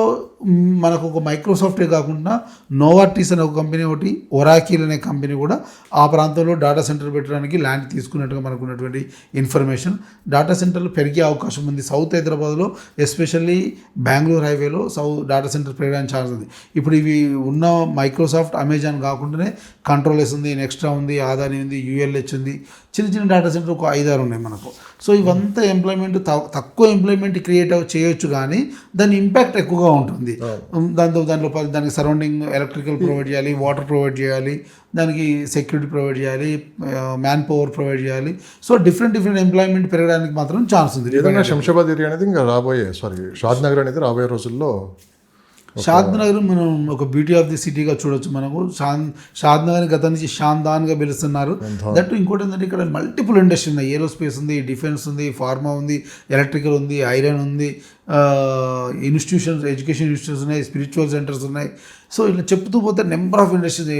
మనకు ఒక మైక్రోసాఫ్టే కాకుండా నోవార్టిస్ అనే ఒక కంపెనీ, ఒకటి ఒరాకిల్ అనే కంపెనీ కూడా ఆ ప్రాంతంలో డేటా సెంటర్ పెట్టడానికి ల్యాండ్ తీసుకున్నట్టుగా మనకు ఉన్నటువంటి ఇన్ఫర్మేషన్. డేటా సెంటర్లు పెరిగే అవకాశం ఉంది సౌత్ హైదరాబాద్లో, ఎస్పెషల్లీ బెంగళూరు హైవేలో డేటా సెంటర్ పెరగడానికి ఛాన్స్ ఉంది. ఇప్పుడు ఇవి ఉన్న మైక్రోసాఫ్ట్, అమెజాన్ కాకుండానే కంట్రోల్ ఎస్ ఉంది, నెక్స్ట్రా ఉంది, ఆదాని ఉంది, ULH ఉంది, చిన్న చిన్న డేటా సెంటర్ ఒక 5-6 ఉన్నాయి మనకు. సో ఇవంతా ఎంప్లాయ్మెంట్ తక్కువ ఎంప్లాయ్మెంట్ క్రియేట్ చేయొచ్చు కానీ దాని ఇంపాక్ట్ ఎక్కువగా ఉంటుంది. దానికి సరౌండింగ్ ఎలక్ట్రికల్ ప్రొవైడ్ చేయాలి, వాటర్ ప్రొవైడ్ చేయాలి, దానికి సెక్యూరిటీ ప్రొవైడ్ చేయాలి, మ్యాన్ పవర్ ప్రొవైడ్ చేయాలి. సో డిఫరెంట్ ఎంప్లాయ్మెంట్ పెరగడానికి మాత్రం ఛాన్స్ ఉంది. ఏదైనా శంషాబాద్ ఏరియా అనేది ఇంకా షాద్ నగర్ అనేది రాబోయే రోజుల్లో షాద్ నగర్ మనం ఒక బ్యూటీ ఆఫ్ ది సిటీగా చూడొచ్చు. మనకు షాద్ నగర్ గత నుంచి షాందాన్గా పిలుస్తున్నారు. దట్ ఇంకోటి ఏంటంటే ఇక్కడ మల్టిపుల్ ఇండస్ట్రీ ఉన్నాయి. ఏరోస్పేస్ ఉంది, డిఫెన్స్ ఉంది, ఫార్మా ఉంది, ఎలక్ట్రికల్ ఉంది, ఐరన్ ఉంది, ఇన్స్టిట్యూషన్స్, ఎడ్యుకేషన్ ఇన్స్టిట్యూట్స్ ఉన్నాయి, స్పిరిచువల్ సెంటర్స్ ఉన్నాయి. సో ఇలా చెప్తూ పోతే number of industries,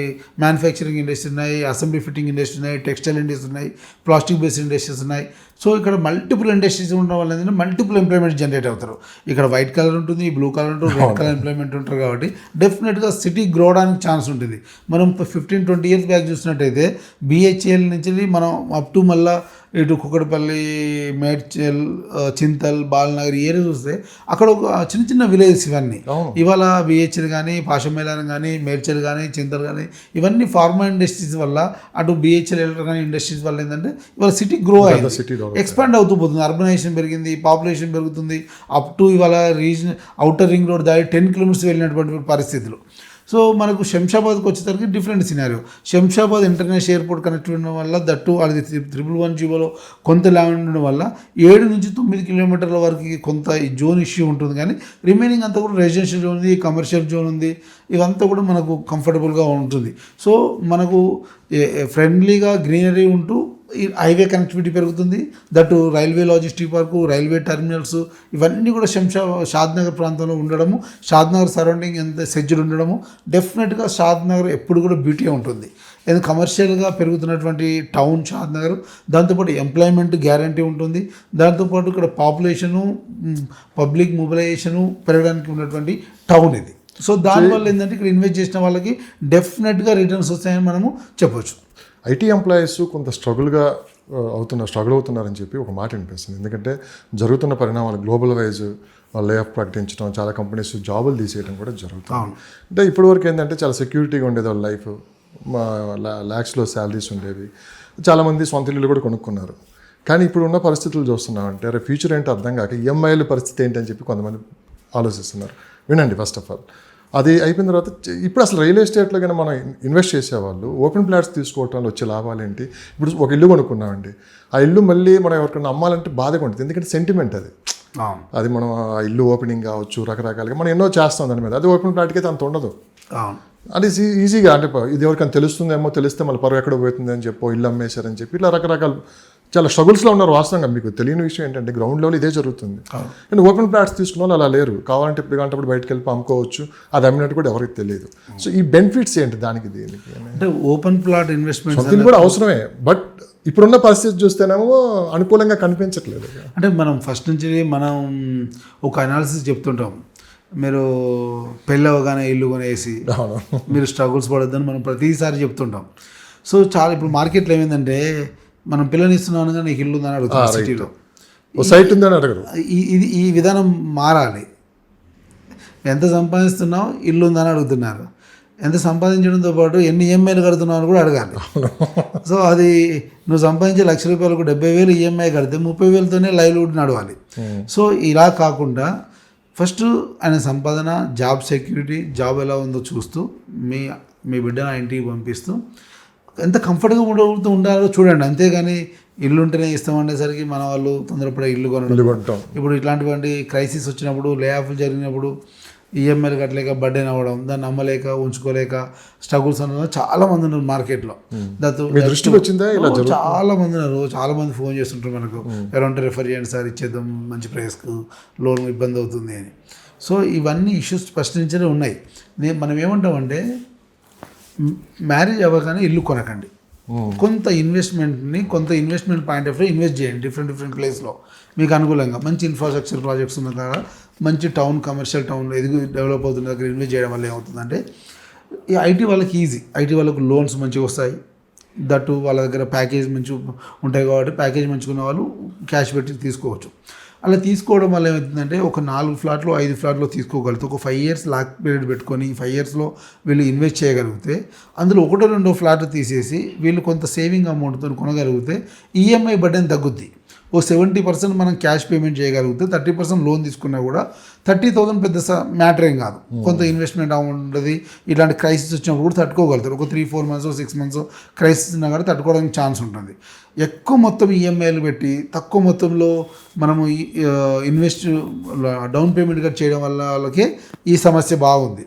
manufacturing industry ఉన్నాయి, అసెంబ్లీ ఫిట్టింగ్ ఇండస్ట్రీ ఉన్నాయి, టెక్స్టైల్ ఇండస్ట్రీ ఉన్నాయి, ప్లాస్టిక్ బేస్డ్ ఇండస్ట్రీస్ ఉన్నాయి. సో ఇక్కడ మల్టిపుల్ ఇండస్ట్రీస్ ఉండడం వల్ల ఏంటంటే మల్టిపుల్ ఎంప్లాయ్మెంట్ జనరేట్ అవుతారు. ఇక్కడ వైట్ కలర్ ఉంటుంది, బ్లూ కలర్ ఉంటుంది, రెడ్ కలర్ ఎంప్లాయ్మెంట్ ఉంటారు. కాబట్టి డెఫినెట్గా సిటీ గ్రో అవడానికి ఛాన్స్ ఉంటుంది. మనం 15-20 years బ్యాక్ చూసినట్టయితే BHEL నుంచి మనం అప్ టు మళ్ళీ ఇటు కుక్కడపల్లి, మేడ్చల్, చింతల్, బాలనగర్ ఏరియా చూస్తే అక్కడ ఒక చిన్న విలేజెస్ ఇవన్నీ. ఇవాళ BHEL కానీ, పాషమేళాన్ కానీ, మేడ్చల్ కానీ, చింతల్ కానీ ఇవన్నీ ఫార్మా ఇండస్ట్రీస్ వల్ల, అటు BHEL ఎలక్ట్రానిక్ ఇండస్ట్రీస్ వల్ల ఏంటంటే ఇవాళ సిటీ గ్రో అయింది, ఎక్స్పాండ్ అవుతూ పోతుంది. అర్బనైజేషన్ పెరిగింది, పాపులేషన్ పెరుగుతుంది. అప్ టు ఇవాళ రీజన్ అవుటర్ రింగ్ రోడ్ దాటి 10 kilometers వెళ్ళినటువంటి పరిస్థితులు. సో మనకు శంషాబాద్కి వచ్చేసరికి different scenario. Shamshabad international airport connect ఉండడం వల్ల, దట్టు అది 111 జీవోలో కొంత ల్యాండ్ ఉండడం వల్ల 7 నుంచి 9 kilometers వరకు కొంత ఈ జోన్ ఇష్యూ ఉంటుంది. కానీ రిమైనింగ్ అంతా కూడా రెసిడెన్షియల్ జోన్ ఉంది, కమర్షియల్ జోన్ ఉంది, ఇవంతా కూడా మనకు కంఫర్టబుల్గా ఉంటుంది. సో మనకు ఫ్రెండ్లీగా గ్రీనరీ ఉంటూ ఈ హైవే కనెక్టివిటీ పెరుగుతుంది. That railway logistic park, railway terminals ఇవన్నీ కూడా షాద్ నగర్ ప్రాంతంలో ఉండడము, షాద్ నగర్ సరౌండింగ్ ఎంత సెజ్డ్ ఉండడము, డెఫినెట్గా షాద్ నగర్ ఎప్పుడు కూడా బ్యూటీ ఉంటుంది. ఎందుకంటే కమర్షియల్గా పెరుగుతున్నటువంటి టౌన్ షాద్ నగర్, దాంతోపాటు ఎంప్లాయ్మెంట్ గ్యారంటీ ఉంటుంది. దాంతోపాటు ఇక్కడ పాపులేషను, పబ్లిక్ మొబిలైజేషను పెరగడానికి ఉన్నటువంటి టౌన్ ఇది. సో దానివల్ల ఏంటంటే ఇక్కడ ఇన్వెస్ట్ చేసిన వాళ్ళకి డెఫినెట్గా రిటర్న్స్ వస్తాయని మనము చెప్పొచ్చు. IT ఎంప్లాయీస్ కొంత స్ట్రగుల్ అవుతున్నారని చెప్పి ఒక మాట వినిపిస్తుంది. ఎందుకంటే జరుగుతున్న పరిణామాలు గ్లోబల్ వైజ్ లే ఆఫ్ ప్రకటించడం, చాలా కంపెనీస్ జాబులు తీసేయడం కూడా జరుగుతుంది. అంటే ఇప్పటివరకు ఏంటంటే చాలా సెక్యూరిటీగా ఉండేది వాళ్ళ లైఫ్, ల్యాక్స్లో శాలరీస్ ఉండేవి, చాలామంది సొంత ఇల్లు కూడా కొనుక్కున్నారు. కానీ ఇప్పుడు ఉన్న పరిస్థితులు చూస్తున్నామంటే రేపు ఫ్యూచర్ ఏంటో అర్థం కాక EMIల పరిస్థితి ఏంటి అని చెప్పి కొంతమంది ఆలోచిస్తున్నారు. వినండి. ఫస్ట్ ఆఫ్ ఆల్ అది అయిపోయిన తర్వాత ఇప్పుడు అసలు రియల్ ఎస్టేట్లో కానీ మనం ఇన్వెస్ట్ చేసేవాళ్ళు ఓపెన్ ప్లాట్స్ తీసుకోవటంలో వచ్చే లాభాలు ఏంటి? ఇప్పుడు ఒక ఇల్లు కొనుక్కున్నామండి, ఆ ఇల్లు మళ్ళీ మనం ఎవరికైనా అమ్మాలంటే బాధగా ఉంటుంది. ఎందుకంటే సెంటిమెంట్ అది మనం ఆ ఇల్లు ఓపెనింగ్ కావచ్చు, రకరకాలుగా మనం ఎన్నో చేస్తాం దాని మీద. అది ఓపెన్ ప్లాట్కి అయితే అంత ఉండదు. అది ఈజీగా అంటే ఇది ఎవరికైనా తెలుస్తుందేమో, తెలిస్తే మళ్ళీ పరువు ఎక్కడ పోతుంది అని చెప్పో ఇల్లు అమ్మేశారని చెప్పి ఇట్లా రకరకాల చాలా స్ట్రగుల్స్లో ఉన్నారు. వాస్తవంగా మీకు తెలియని విషయం ఏంటంటే గ్రౌండ్ లెవెల్ ఇదే జరుగుతుంది. అండ్ ఓపెన్ ప్లాట్స్ తీసుకున్న వాళ్ళు అలా లేరు. కావాలంటే ఇప్పుడు కంటే బయటకు వెళ్ళి అమ్ముకోవచ్చు, అది అమ్మినట్టు కూడా ఎవరికి తెలియదు. సో ఈ బెనిఫిట్స్ ఏంటి దానికి, దీనికి అంటే ఓపెన్ ప్లాట్ ఇన్వెస్ట్మెంట్ కూడా అవసరమే. బట్ ఇప్పుడున్న పరిస్థితి చూస్తేనేమో అనుకూలంగా కనిపించట్లేదు. అంటే మనం ఫస్ట్ నుంచి మనం ఒక అనాలిసిస్ చెప్తుంటాం, మీరు పెళ్ళి అవగానే ఇల్లు కొనేసి మీరు స్ట్రగుల్స్ పడొద్దని మనం ప్రతిసారి చెప్తుంటాం. సో చాలా ఇప్పుడు మార్కెట్లో ఏమైందంటే మనం పిల్లని ఇస్తున్నాను కానీ నీకు ఇల్లు ఉందని అడుగుతాం. సిటీలో సైట్ ఉందని అడగరు. ఈ విధానం మారాలి. ఎంత సంపాదిస్తున్నావు, ఇల్లు ఉందని అడుగుతున్నారు. ఎంత సంపాదించడంతో పాటు ఎన్ని EMIలు కడుతున్నావు అని కూడా అడగాలి. సో అది నువ్వు సంపాదించే ₹1,00,000 70,000 EMI కడితే 30,000తోనే లైవ్లీహుడ్ నడవాలి. సో ఇలా కాకుండా ఫస్ట్ ఆయన సంపాదన, జాబ్ సెక్యూరిటీ, జాబ్ ఎలా ఉందో చూస్తూ మీ బిడ్డను ఇంటికి పంపిస్తూ ఎంత కంఫర్ట్గా ఉండాలో చూడండి. అంతేగాని ఇల్లు ఉంటేనే ఇస్తామనేసరికి మన వాళ్ళు తొందరపడే ఇల్లు కొనడం. ఇప్పుడు ఇట్లాంటివంటి క్రైసిస్ వచ్చినప్పుడు, లే ఆఫ్లు జరిగినప్పుడు EMIలు కట్టలేక బర్డెన్ అవ్వడం, దాన్ని అమ్మలేక ఉంచుకోలేక స్ట్రగుల్స్ అన్న చాలా మంది ఉన్నారు మార్కెట్లో. చాలా మంది ఉన్నారు. చాలా మంది ఫోన్ చేస్తుంటారు మనకు, ఎవరంటే రెఫర్ చేయండి సార్, ఇచ్చేద్దాం మంచి ప్రైస్కు, లోన్ ఇబ్బంది అవుతుంది అని. సో ఇవన్నీ ఇష్యూస్ ఫస్ట్ నుంచే ఉన్నాయి. మనం ఏమంటామంటే మ్యారేజ్ అవ్వగానే ఇల్లు కొనకండి, కొంత investment point of view invest చేయండి. డిఫరెంట్ ప్లేస్లో మీకు అనుకూలంగా మంచి ఇన్ఫ్రాస్ట్రక్చర్ ప్రాజెక్ట్స్ ఉన్న కాడ, మంచి టౌన్, కమర్షియల్ టౌన్లో డెవలప్ అవుతున్న దగ్గర ఇన్వెస్ట్ చేయడం వల్ల ఏమవుతుందంటే ఈ IT వాళ్ళకి ఈజీ, IT వాళ్ళకు లోన్స్ మంచిగా వస్తాయి. దట్టు వాళ్ళ దగ్గర ప్యాకేజ్ మంచి ఉంటాయి కాబట్టి ప్యాకేజ్ మంచుకున్న వాళ్ళు క్యాష్ పెట్టి తీసుకోవచ్చు. అలా తీసుకోవడం వల్ల ఏమవుతుందంటే ఒక 4 ఫ్లాట్లు 5 ఫ్లాట్లో తీసుకోగలిగితే ఒక 5 years లాక్ పీరియడ్ పెట్టుకొని 5 yearsలో వీళ్ళు ఇన్వెస్ట్ చేయగలిగితే, అందులో 1-2 ఫ్లాట్లు తీసేసి వీళ్ళు కొంత సేవింగ్ అమౌంట్తో కొనగలిగితే EMI బర్డెన్ తగ్గుద్ది. ఓ 70% మనం క్యాష్ పేమెంట్ చేయగలిగితే 30% లోన్ తీసుకున్నా కూడా 30,000 పెద్ద మ్యాటర్ ఏం కాదు. కొంత ఇన్వెస్ట్మెంట్ అమౌంట్ ఉంటుంది. ఇలాంటి క్రైసిస్ వచ్చినప్పుడు కూడా తట్టుకోగలుగుతారు. ఒక 3-4 మంత్స్ 6 మంత్స్ క్రైసిస్ ఉన్నా కూడా తట్టుకోవడానికి ఛాన్స్ ఉంటుంది. ఎక్కువ మొత్తం ఈఎంఐలు పెట్టి తక్కువ మొత్తంలో మనము ఇన్వెస్ట్ డౌన్ పేమెంట్గా చేయడం వల్ల వాళ్ళకి ఈ సమస్య బాగుంది.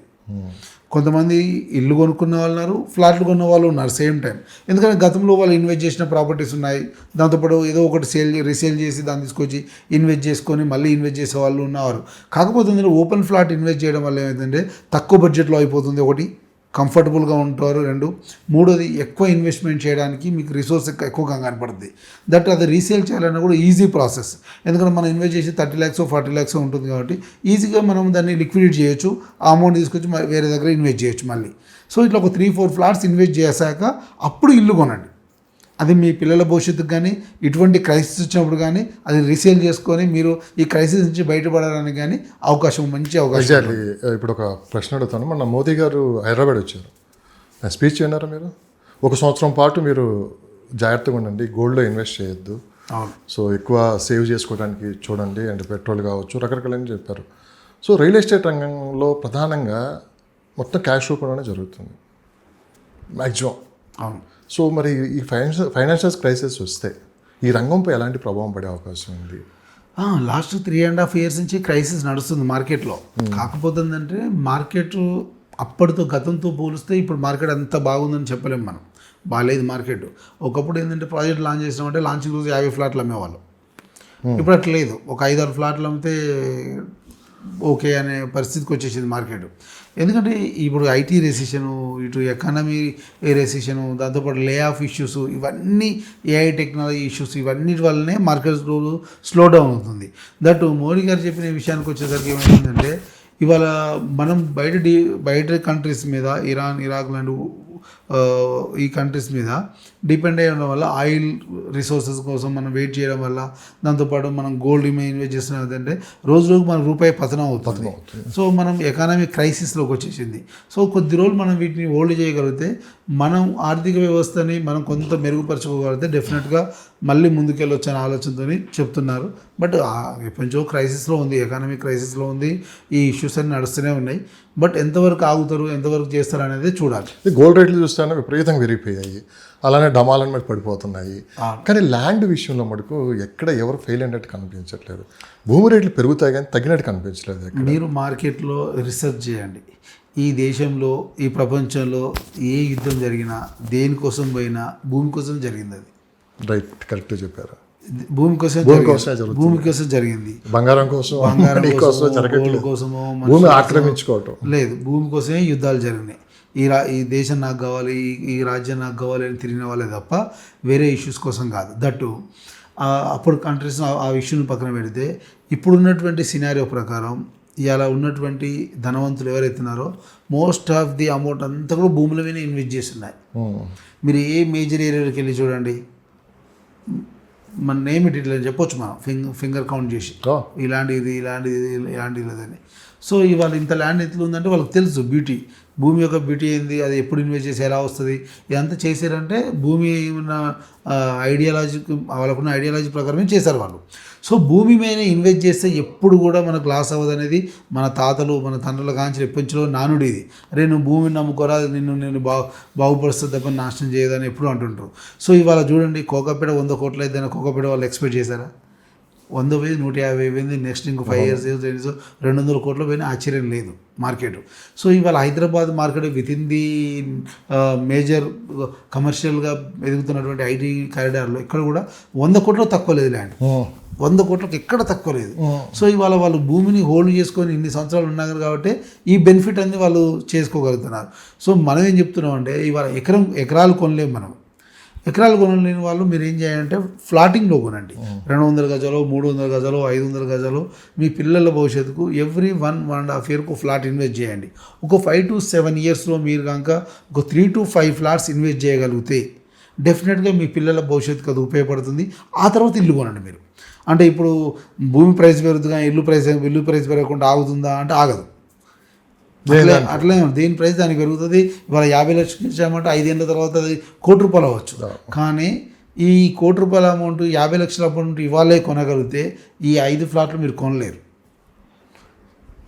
కొంతమంది ఇల్లు కొనుక్కున్న వాళ్ళు ఉన్నారు, ఫ్లాట్లు కొన్న వాళ్ళు ఉన్నారు సేమ్ టైం. ఎందుకంటే గతంలో వాళ్ళు ఇన్వెస్ట్ చేసిన ప్రాపర్టీస్ ఉన్నాయి, దాంతోపాటు ఏదో ఒకటి రీసేల్ చేసి దాన్ని తీసుకొచ్చి ఇన్వెస్ట్ చేసుకొని మళ్ళీ ఇన్వెస్ట్ చేసే వాళ్ళు ఉన్నారు. కాకపోతే ఓపెన్ ఫ్లాట్ ఇన్వెస్ట్ చేయడం వల్ల ఏమైందంటే తక్కువ బడ్జెట్లో అయిపోతుంది. ఒకటి, కంఫర్టబుల్గా ఉంటారు. 2, మూడోది ఎక్కువ ఇన్వెస్ట్మెంట్ చేయడానికి మీకు రిసోర్స్ ఎక్కువగా కనపడుతుంది. దట్ అది రీసేల్ చేయాలన్నా కూడా ఈజీ ప్రాసెస్. ఎందుకంటే మనం ఇన్వెస్ట్ చేసి 30 lakhs 40 lakhs ఉంటుంది కాబట్టి ఈజీగా మనం దాన్ని లిక్విడేట్ చేయొచ్చు. ఆ అమౌంట్ తీసుకొచ్చి వేరే దగ్గర ఇన్వెస్ట్ చేయొచ్చు మళ్ళీ. సో ఇట్లా ఒక 3-4 ఫ్లాట్స్ ఇన్వెస్ట్ చేశాక అప్పుడు ఇల్లు కొనండి. అది మీ పిల్లల భవిష్యత్తుకు కానీ ఇటువంటి క్రైసిస్ వచ్చినప్పుడు కానీ అది రీసేల్ చేసుకొని మీరు ఈ క్రైసిస్ నుంచి బయటపడాలని కానీ మంచి అవకాశం. ఎగ్జాక్ట్లీ. ఇప్పుడు ఒక ప్రశ్న అడుగుతాను. మన మోదీ గారు హైదరాబాద్ వచ్చారు, స్పీచ్ విన్నారా మీరు? 1 సంవత్సరం పాటు మీరు జాగ్రత్తగా ఉండండి, గోల్డ్లో ఇన్వెస్ట్ చేయొద్దు, సో ఎక్కువ సేవ్ చేసుకోవడానికి చూడండి, అంటే పెట్రోల్ కావచ్చు రకరకాలని చెప్పారు. సో రియల్ ఎస్టేట్ రంగంలో ప్రధానంగా మొత్తం క్యాష్ రూపంలోనే జరుగుతుంది మ్యాక్సిమం. అవును. సో మరి ఈ ఫైనాన్షియల్ క్రైసిస్ వస్తే ఈ రంగంపై ఎలాంటి ప్రభావం పడే అవకాశం ఉంది? లాస్ట్ 3.5 years నుంచి క్రైసిస్ నడుస్తుంది మార్కెట్లో. కాకపోతే ఏంటంటే మార్కెట్ అప్పటితో గతంతో పోలిస్తే ఇప్పుడు మార్కెట్ అంత బాగుందని చెప్పలేము మనం. బాగాలేదు మార్కెట్. ఒకప్పుడు ఏంటంటే ప్రాజెక్ట్ లాంచ్ చేసినామంటే లాంచింగ్ రోజు 50 ఫ్లాట్లు అమ్మేవాళ్ళు. ఇప్పుడు అట్లా లేదు. ఒక 5-6 ఫ్లాట్లు అమ్మితే ఓకే అనే పరిస్థితికి వచ్చేసింది మార్కెట్. ఎందుకంటే ఇప్పుడు ఐటీ రెసిషను, ఇటు ఎకానమీ రెసిషను, దాంతోపాటు లే ఆఫ్ ఇష్యూస్, ఇవన్నీ ఏఐ టెక్నాలజీ ఇష్యూస్, ఇవన్నిటి వల్లనే మార్కెట్ స్లో డౌన్ అవుతుంది. దట్ మోడీ గారు చెప్పిన విషయానికి వచ్చేసరికి ఏమైందంటే ఇవాళ మనం బయట కంట్రీస్ మీద ఇరాన్, ఇరాక్ లాంటి ఈ కంట్రీస్ మీద డిపెండ్ అయ్యి ఉండడం వల్ల ఆయిల్ రిసోర్సెస్ కోసం మనం వెయిట్ చేయడం వల్ల, దాంతోపాటు మనం గోల్డ్ ఇన్వెస్ట్ చేస్తున్నాం అంటే రోజు మన రూపాయి పతనం అవుతుంది. సో మనం ఎకానమిక్ క్రైసిస్లోకి వచ్చేసింది. సో కొద్ది రోజులు మనం వీటిని హోల్డ్ చేయగలిగితే మనం ఆర్థిక వ్యవస్థని మనం కొంత మెరుగుపరచుకోగలిగితే డెఫినెట్గా మళ్ళీ ముందుకెళ్ళొచ్చు అనే ఆలోచనతో చెప్తున్నారు. బట్ ఎప్పటి నుంచో క్రైసిస్లో ఉంది, ఎకానమిక్ క్రైసిస్లో ఉంది, ఈ ఇష్యూస్ అన్ని నడుస్తూనే ఉన్నాయి. బట్ ఎంతవరకు ఆగుతారు, ఎంతవరకు చేస్తారు అనేది చూడాలి. గోల్డ్ రేట్లు చూస్తే విపరీతంగా పెరిగిపోయాయి, అలానే డమాలని మీద పడిపోతున్నాయి. కానీ ల్యాండ్ విషయంలో మటుకు ఎక్కడ ఎవరు ఫెయిల్ అయినట్టు కనిపించట్లేదు. భూమి రేట్లు పెరుగుతాయి కానీ తగ్గినట్టు కనిపించలేదు. మీరు మార్కెట్లో రీసెర్చ్ చేయండి. ఈ దేశంలో, ఈ ప్రపంచంలో ఏ యుద్ధం జరిగినా, దేనికోసం పోయినా భూమి కోసం జరిగింది. అది రైట్, కరెక్ట్ చెప్పారు. భూమి కోసం జరిగింది. బంగారం కోసం, గోల్డ్ కోసమో ఆక్రమించుకోవటం లేదు, భూమి కోసమే యుద్ధాలు జరిగినాయి. ఈ దేశం నాకు కావాలి, ఈ రాజ్యం నాకు కావాలి అని తిరిగిన వాళ్ళే తప్ప వేరే ఇష్యూస్ కోసం కాదు. దట్టు అప్పుడు కంట్రీస్ ఆ ఇష్యూని పక్కన పెడితే ఇప్పుడున్నటువంటి సినారియో ప్రకారం ఇలా ఉన్నటువంటి ధనవంతులు ఎవరైతున్నారో మోస్ట్ ఆఫ్ ది అమౌంట్ అంతా కూడా భూముల మీద ఇన్వెస్ట్ చేస్తున్నాయి. మీరు ఏ మేజర్ ఏరియాలోకి వెళ్ళి చూడండి, మన నేమ్ ఇట్లా చెప్పొచ్చు మనం ఫింగర్ కౌంట్ చేసి ఇలాంటిది లేదని. సో ఇవాళ ఇంత ల్యాండ్ ఎట్లా ఉందంటే వాళ్ళకి తెలుసు భూమి యొక్క బ్యూటీ ఏంది, అది ఎప్పుడు ఇన్వెస్ట్ చేసి ఎలా వస్తుంది, ఇదంతా చేశారంటే భూమి ఉన్న వాళ్ళకున్న ఐడియాలజీ ప్రకారమే చేశారు వాళ్ళు. సో భూమి మీద ఇన్వెస్ట్ చేస్తే ఎప్పుడు కూడా మనకు లాస్ అవ్వదు అనేది మన తాతలు, మన తండ్రుల కాంచి ఎప్పటిలో నానుడు ఇది. అరే నువ్వు భూమిని నమ్ముకోరా, నేను బాగుపరుస్తుంది తప్ప నాశనం చేయదని ఎప్పుడు అంటుంటారు. సో ఇవాళ చూడండి, కోకాపేట 100 కోట్లు అయిద్దని కోకాపేట వాళ్ళు ఎక్స్పెక్ట్ చేశారా? 100 పోయింది, 150 పోయింది, నెక్స్ట్ ఇంకో 5 years 200 కోట్లు పోయినా ఆశ్చర్యం లేదు మార్కెట్. సో ఇవాళ Hyderabad market with in the major కమర్షియల్గా ఎదుగుతున్నటువంటి ఐటీ కారిడార్లో ఇక్కడ కూడా 100 కోట్లు తక్కువ లేదు ల్యాండ్. 100 కోట్లకు ఎక్కడ తక్కువ లేదు. సో ఇవాళ వాళ్ళు భూమిని హోల్డ్ చేసుకొని ఇన్ని సంవత్సరాలు ఉన్నారు కాబట్టి ఈ బెనిఫిట్ అన్ని వాళ్ళు చేసుకోగలుగుతున్నారు. సో మనం ఏం చెప్తున్నాం అంటే ఇవాళ ఎకరాలు కొనలేము మనం. ఎకరాలు కొనలేని వాళ్ళు మీరు ఏం చేయాలంటే ఫ్లాటింగ్లో కొనండి. 200 గజాలు, 300 గజాలు, 500 గజాలు. మీ పిల్లల భవిష్యత్తుకు ఎవ్రీ 1.5 yearకు ఫ్లాట్ ఇన్వెస్ట్ చేయండి. ఒక 5 to 7 yearsలో మీరు కనుక ఒక 3 to 5 ఫ్లాట్స్ ఇన్వెస్ట్ చేయగలిగితే డెఫినెట్గా మీ పిల్లల భవిష్యత్తుకు అది ఉపయోగపడుతుంది. ఆ తర్వాత ఇల్లు కొనండి మీరు. అంటే ఇప్పుడు భూమి ప్రైస్ పెరుగుతుందా, ఇల్లు ప్రైస్ పెరగకుండా ఆగుతుందా అంటే ఆగదు. అట్లే దేని ప్రైస్ దానికి పెరుగుతుంది. ఇవాళ 50 లక్షలు ఇచ్చామంటే 5 ఏళ్ళ తర్వాత అది ₹1 కోటి అవ్వచ్చు. కానీ ఈ ₹1,00,00,000 అమౌంట్ 50 లక్షల అమౌంట్ ఇవాళే కొనగలిగితే ఈ 5 ఫ్లాట్లు మీరు కొనలేరు.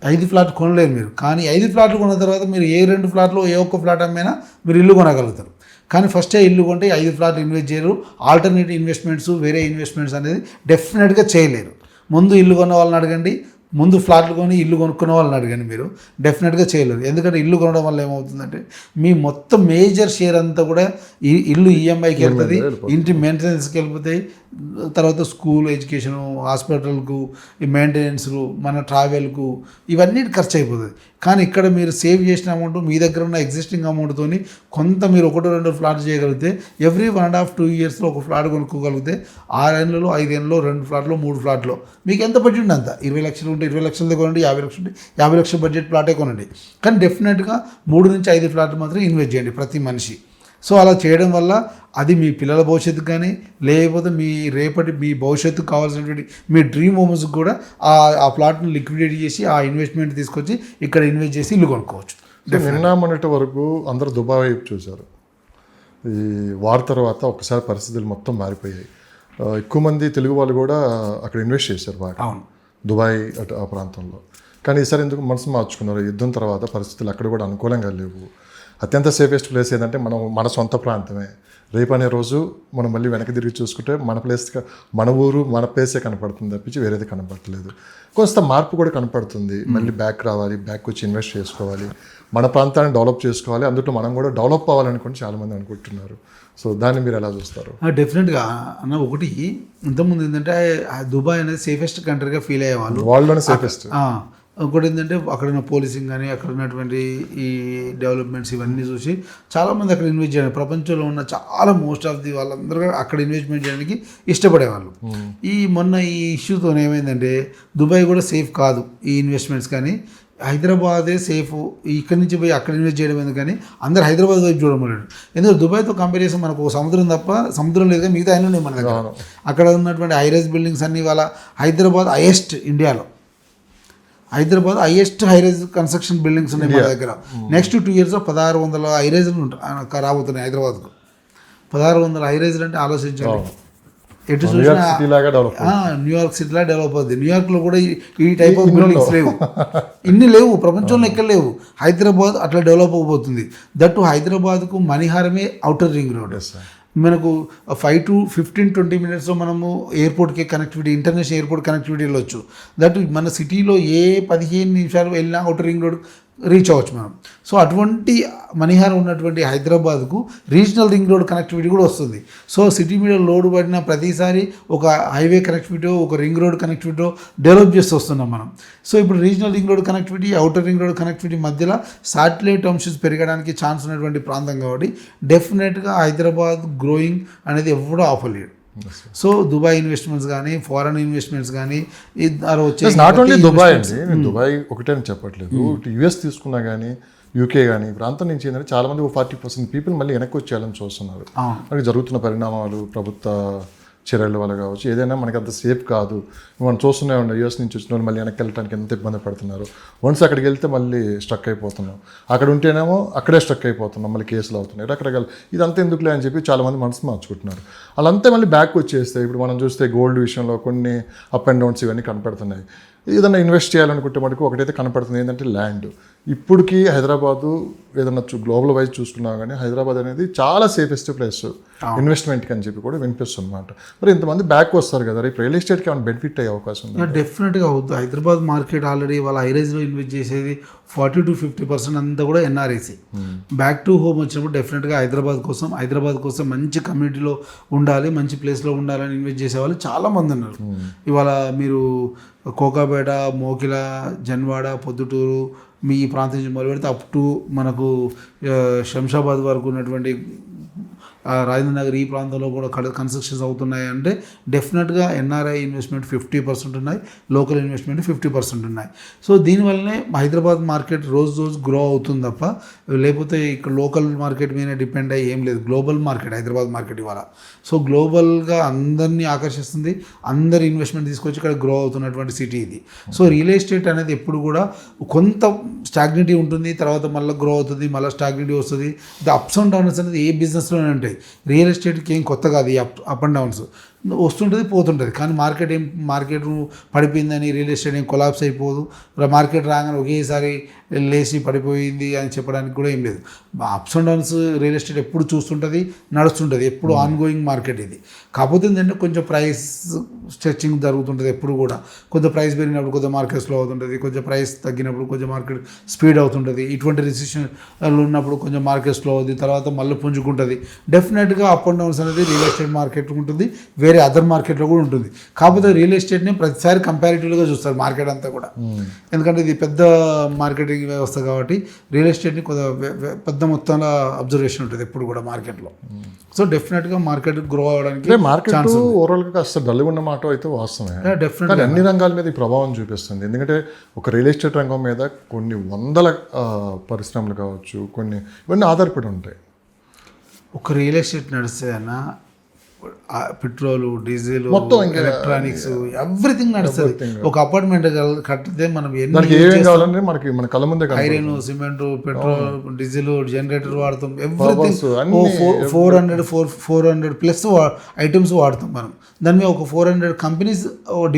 5 ఫ్లాట్లు కొనలేరు మీరు. కానీ 5 ఫ్లాట్లు కొన్న తర్వాత మీరు ఏ 2 ఫ్లాట్లు ఏ ఒక్క ఫ్లాట్ అమ్మైనా మీరు ఇల్లు కొనగలుగుతారు. కానీ ఫస్టే ఇల్లు కొంటే 5 ఫ్లాట్లు ఇన్వెస్ట్ చేయరు. ఆల్టర్నేటివ్ ఇన్వెస్ట్మెంట్స్ వేరే ఇన్వెస్ట్మెంట్స్ అనేది డెఫినెట్గా చేయలేరు. ముందు ఇల్లు కొన్న వాళ్ళని అడగండి, ముందు ఫ్లాట్లు కొని ఇల్లు కొనుక్కున్న వాళ్ళని అడగండి, మీరు డెఫినెట్గా చేయలేరు. ఎందుకంటే ఇల్లు కొనడం వల్ల ఏమవుతుందంటే మీ మొత్తం మేజర్ షేర్ అంతా కూడా ఇల్లు ఈఎంఐకి వెళ్తుంది, ఇంటి మెయింటెనెన్స్కి వెళ్ళిపోతాయి, తర్వాత స్కూల్ ఎడ్యుకేషను, హాస్పిటల్కు, ఈ మెయింటెనెన్స్లు, మన ట్రావెల్కు, ఇవన్నీ ఖర్చు అయిపోతుంది. కానీ ఇక్కడ మీరు సేవ్ చేసిన అమౌంట్ మీ దగ్గర ఉన్న ఎగ్జిస్టింగ్ అమౌంట్తో కొంత మీరు 1-2 ఫ్లాట్ చేయగలిగితే ఎవ్రీ 1.5-2 ఇయర్స్లో ఒక ఫ్లాట్ కొనుక్కోగలిగితే 6 ఏళ్ళలో 5 ఏళ్ళలో 2 ఫ్లాట్లో 3 ఫ్లాట్లో మీకు ఎంత బడ్జెట్ అంత 20 లక్షలు ఉంటే 20 లక్షలతో కొనండి, 50 లక్షలు ఉంటే 50 లక్షల బడ్జెట్ ఫ్లాటే కొనండి. కానీ డెఫినెట్గా 3-5 ఫ్లాట్లు మాత్రం ఇన్వెస్ట్ చేయండి ప్రతి మనిషి. సో అలా చేయడం వల్ల అది మీ పిల్లల భవిష్యత్తుకు కానీ లేకపోతే మీ రేపటి మీ భవిష్యత్తుకు కావాల్సినటువంటి మీ డ్రీమ్ హోమ్స్కి కూడా ఆ ప్లాట్ను లిక్విడేట్ చేసి ఆ ఇన్వెస్ట్మెంట్ తీసుకొచ్చి ఇక్కడ ఇన్వెస్ట్ చేసి ఇల్లు కొనుక్కోవచ్చు. నిన్న మొన్నటి వరకు అందరూ దుబాయ్ వైపు చూశారు. ఈ వార్ తర్వాత ఒకసారి పరిస్థితులు మొత్తం మారిపోయాయి. ఎక్కువ మంది తెలుగు వాళ్ళు కూడా అక్కడ ఇన్వెస్ట్ చేశారు బాగా. అవును, దుబాయ్ అటు ఆ ప్రాంతంలో. కానీ ఈసారి ఎందుకు మనసు మార్చుకున్నారు? యుద్ధం తర్వాత పరిస్థితులు అక్కడ కూడా అనుకూలంగా లేవు. అత్యంత సేఫెస్ట్ ప్లేస్ ఏంటంటే మన సొంత ప్రాంతమే. రేపు అనే రోజు మనం మళ్ళీ వెనక్కి తిరిగి చూసుకుంటే మన ప్లేస్గా మన ఊరు మన ప్లేసే కనపడుతుంది తప్పించి వేరేది కనపడట్లేదు. కొంత మార్పు కూడా కనపడుతుంది. మళ్ళీ బ్యాక్ రావాలి, బ్యాక్ వచ్చి ఇన్వెస్ట్ చేసుకోవాలి, మన ప్రాంతాన్ని డెవలప్ చేసుకోవాలి, అందులో మనం కూడా డెవలప్ అవ్వాలనుకుని చాలామంది అనుకుంటున్నారు. సో దాన్ని మీరు ఎలా చూస్తారు? డెఫినెట్గా అన్న, ఒకటి ఇంతకుముందు ఏంటంటే దుబాయ్ అనేది సేఫెస్ట్ కంట్రీగా ఫీల్ అయ్యేవాళ్ళు, వరల్డ్లోనే సేఫెస్ట్. ఇంకోటి ఏంటంటే అక్కడ ఉన్న పోలీసింగ్ కానీ అక్కడ ఉన్నటువంటి ఈ డెవలప్మెంట్స్ ఇవన్నీ చూసి చాలామంది అక్కడ ఇన్వెస్ట్ చేయడం, ప్రపంచంలో ఉన్న చాలా మోస్ట్ ఆఫ్ ది వాళ్ళందరూ అక్కడ ఇన్వెస్ట్మెంట్ చేయడానికి ఇష్టపడేవాళ్ళు. మొన్న ఈ ఇష్యూతో ఏమైందంటే దుబాయ్ కూడా సేఫ్ కాదు ఈ ఇన్వెస్ట్మెంట్స్, కానీ హైదరాబాదే సేఫ్. ఇక్కడి నుంచి పోయి అక్కడ ఇన్వెస్ట్ చేయడం ఎందుకని అందరు హైదరాబాద్ వైపు చూడమన్నాడు. ఎందుకంటే దుబాయ్తో కంపేర్ చేస్తే మనకు సముద్రం తప్ప సముద్రం లేదు, మిగతా అన్నీ ఉన్నాయి మన దగ్గర. అక్కడ ఉన్నటువంటి హైరైజ్ బిల్డింగ్స్ అన్నీ వాళ్ళ హైదరాబాద్ హైయెస్ట్, ఇండియాలో Hyderabad highest high-rise construction buildings ఉన్నాయి మన దగ్గర. నెక్స్ట్ 2 ఇయర్స్లో 1600 హైరైజ్లు రాబోతున్నాయి హైదరాబాద్కు. 1600 హైరైజ్లు అంటే ఆలోచించాలి. ఎటు చూసినా న్యూయార్క్ సిటీలా డెవలప్ అవుతుంది. న్యూయార్క్లో కూడా ఈ టైప్ ఆఫ్ బిల్డింగ్స్ లేవు, ఇన్ని లేవు, ప్రపంచంలో ఎక్కడ లేవు. హైదరాబాద్ అట్లా డెవలప్ అవబోతుంది. దట్టు హైదరాబాద్కు మణిహారమే ఔటర్ రింగ్ రోడ్. మనకు 5 to 15-20 మినిట్స్లో మనము ఎయిర్పోర్ట్కి కనెక్టివిటీ, ఇంటర్నేషనల్ ఎయిర్పోర్ట్ కనెక్టివిటీ వెళ్ళొచ్చు. దట్ మన సిటీలో ఏ 15 నిమిషాలు వెళ్ళినా అవుటర్ రింగ్ రోడ్ రీచ్ అవ్వచ్చు మనం. సో అటువంటి మణిహారం ఉన్నటువంటి హైదరాబాద్కు రీజనల్ రింగ్ రోడ్ కనెక్టివిటీ కూడా వస్తుంది. సో సిటీ మీద లోడ్ పడిన ప్రతిసారి ఒక హైవే కనెక్టివిటీ, ఒక రింగ్ రోడ్ కనెక్టివిటీ డెవలప్ చేస్తూ వస్తున్నాం మనం. సో ఇప్పుడు regional ring road connectivity, outer ring road connectivity మధ్యలో శాటిలైట్ టౌన్షిప్స్ పెరగడానికి ఛాన్స్ ఉన్నటువంటి ప్రాంతం కాబట్టి డెఫినెట్గా హైదరాబాద్ గ్రోయింగ్ అనేది ఎవడో ఆపలేడు. సో దుబాయ్ ఇన్వెస్ట్మెంట్స్ కానీ ఫారెన్ ఇన్వెస్ట్మెంట్స్ కానీ నాట్ ఓన్లీ దుబాయ్ అండి, నేను దుబాయ్ ఒకటే అని చెప్పట్లేదు. యుఎస్ తీసుకున్నా కానీ యూకే కానీ ప్రాంతం నుంచి ఏంటంటే చాలామంది 40% పీపుల్ మళ్ళీ వెనక్కి వచ్చేయాలని చూస్తున్నారు. మనకి జరుగుతున్న పరిణామాలు, ప్రభుత్వ చర్యల వల్ల కావచ్చు, ఏదైనా మనకి అంత సేఫ్ కాదు. మనం చూస్తూనే ఉండే యూఎస్ నుంచి వచ్చిన వాళ్ళు మళ్ళీ వెనక్కి వెళ్ళడానికి ఎంత ఇబ్బంది పడుతున్నారు. వన్స్ అక్కడికి వెళ్తే మళ్ళీ స్ట్రక్ అయిపోతున్నాం, అక్కడ ఉంటేనేమో అక్కడే స్ట్రక్ అయిపోతున్నాం, మళ్ళీ కేసులు అవుతున్నాయి, రకరకాల. ఇదంతా ఎందుకులే అని చెప్పి చాలామంది మనసు మార్చుకుంటున్నారు. వాళ్ళంతా మళ్ళీ బ్యాక్ వచ్చేస్తాయి. ఇప్పుడు మనం చూస్తే గోల్డ్ విషయంలో కొన్ని అప్ అండ్ డౌన్స్ ఇవన్నీ కనపడుతున్నాయి. ఏదైనా ఇన్వెస్ట్ చేయాలనుకుంటే మటుకు ఒకటైతే కనపడుతుంది, ఏంటంటే ల్యాండ్. ఇప్పటికీ హైదరాబాదు ఏదన్నా గ్లోబల్ వైజ్ చూసుకున్నా కానీ హైదరాబాద్ అనేది చాలా సేఫెస్ట్ ప్లేస్ ఇన్వెస్ట్మెంట్కి అని చెప్పి కూడా వినిపిస్తుంది అనమాట. మరి ఇంతమంది బ్యాక్ వస్తారు కదా, రేపు రియల్ ఎస్టేట్కి ఏమైనా బెనిఫిట్ అయ్యే అవకాశం ఉంది? డెఫినెట్గా అవుతుంది. హైదరాబాద్ మార్కెట్ ఆల్రెడీ వాళ్ళ హైరైజ్లో ఇన్వెస్ట్ చేసేది 40-50% అంతా కూడా ఎన్ఆర్ఐసి. బ్యాక్ టు హోమ్ వచ్చినప్పుడు డెఫినెట్గా హైదరాబాద్ కోసం మంచి కమ్యూనిటీలో ఉండాలి, మంచి ప్లేస్లో ఉండాలని ఇన్వెస్ట్ చేసే వాళ్ళు చాలామంది ఉన్నారు. ఇవాళ మీరు కోకాపేట, మోకిల, జన్వాడ, పొద్దుటూరు, మీ ఈ ప్రాంతం నుంచి మొదలు పెడితే అప్ టు మనకు శంషాబాద్ వరకు ఉన్నటువంటి రాజేంద్ర నగర్ ఈ ప్రాంతంలో కూడా కన్స్ట్రక్షన్స్ అవుతున్నాయి. అంటే డెఫినెట్గా ఎన్ఆర్ఐ ఇన్వెస్ట్మెంట్ 50% ఉన్నాయి, లోకల్ ఇన్వెస్ట్మెంట్ 50% ఉన్నాయి. సో దీనివల్లనే హైదరాబాద్ మార్కెట్ రోజు గ్రో అవుతుంది తప్ప, లేకపోతే ఇక్కడ లోకల్ మార్కెట్ మీద డిపెండ్ అయ్యి ఏం లేదు. గ్లోబల్ మార్కెట్ హైదరాబాద్ మార్కెట్ ఇవాళ. సో గ్లోబల్గా అందరినీ ఆకర్షిస్తుంది, అందరి ఇన్వెస్ట్మెంట్ తీసుకొచ్చి ఇక్కడ గ్రో అవుతున్నటువంటి సిటీ ఇది. సో రియల్ ఎస్టేట్ అనేది ఎప్పుడు కూడా కొంత స్టాగ్నిటీ ఉంటుంది, తర్వాత మళ్ళీ గ్రో అవుతుంది, మళ్ళీ స్టాగ్నిటీ వస్తుంది. ది అప్స్ అండ్ డౌన్స్ అనేది ఏ బిజినెస్లోనే ఉంటాయి. ఉంటాయి. రియల్ ఎస్టేట్కి ఏం కొత్త కాదు ఈ అప్ అండ్ డౌన్స్ వస్తుంటుంది పోతుంటుంది. కానీ మార్కెట్ పడిపోయిందని రియల్ ఎస్టేట్ ఏం కొలాప్స్ అయిపోదు. మార్కెట్ రాగానే ఒకేసారి లేచి పడిపోయింది అని చెప్పడానికి కూడా ఏం లేదు. Ups and downs real estate ఎప్పుడు చూస్తుంటుంది, నడుస్తుంటుంది, ఎప్పుడు ఆన్ గోయింగ్ మార్కెట్ ఇది. కాకపోతే ఏంటంటే కొంచెం ప్రైస్ స్ట్రెచ్చింగ్ జరుగుతుంటుంది ఎప్పుడు కూడా. కొంచెం ప్రైస్ పెరిగినప్పుడు కొంచెం మార్కెట్ స్లో అవుతుంటుంది, కొంచెం ప్రైస్ తగ్గినప్పుడు కొంచెం మార్కెట్ స్పీడ్ అవుతుంటుంది. ఇటువంటి రిసిషన్లు ఉన్నప్పుడు కొంచెం మార్కెట్ స్లో అవుతుంది, తర్వాత మళ్ళీ పుంజుకుంటుంది. డెఫినెట్గా అప్ అండ్ డౌన్స్ అనేది రియల్ ఎస్టేట్ మార్కెట్ ఉంటుంది, వేరే అదర్ మార్కెట్లో కూడా ఉంటుంది. కాకపోతే రియల్ ఎస్టేట్ని ప్రతిసారి కంపారిటివ్గా చూస్తారు మార్కెట్ అంతా కూడా. ఎందుకంటే ఇది పెద్ద మార్కెటింగ్ వ్యవస్థ కాబట్టి రియల్ ఎస్టేట్ని పెద్ద మొత్తంలో అబ్జర్వేషన్ ఉంటుంది ఎప్పుడు కూడా మార్కెట్లో. సో డెఫినెట్గా మార్కెట్ గ్రో అవడానికి మార్కెట్ ఓవరాల్గా కాస్త డల్గా ఉన్న మాట అయితే వాస్తవమే. కానీ అన్ని రంగాల మీద ఈ ప్రభావం చూపిస్తుంది. ఎందుకంటే ఒక రియల్ ఎస్టేట్ రంగం మీద కొన్ని వందల పరిశ్రమలు కావచ్చు, కొన్ని ఇవన్నీ ఆధారపడి ఉంటాయి. ఒక రియల్ ఎస్టేట్ నడిస్తే అన్న పెట్రోల్, డీజిల్, మొత్తం ఎలక్ట్రానిక్స్ ఎవ్రీథింగ్ నడుస్తుంది. ఒక అపార్ట్మెంట్ కట్టితే మనం కావాలంటే మనకి మన కళ్ళ ముందే iron, cement, petrol, diesel, generator వాడతాం. ఎవ్రీథింగ్ 400 ప్లస్ ఐటమ్స్ వాడతాం మనం. దాని మీద ఒక 400 కంపెనీస్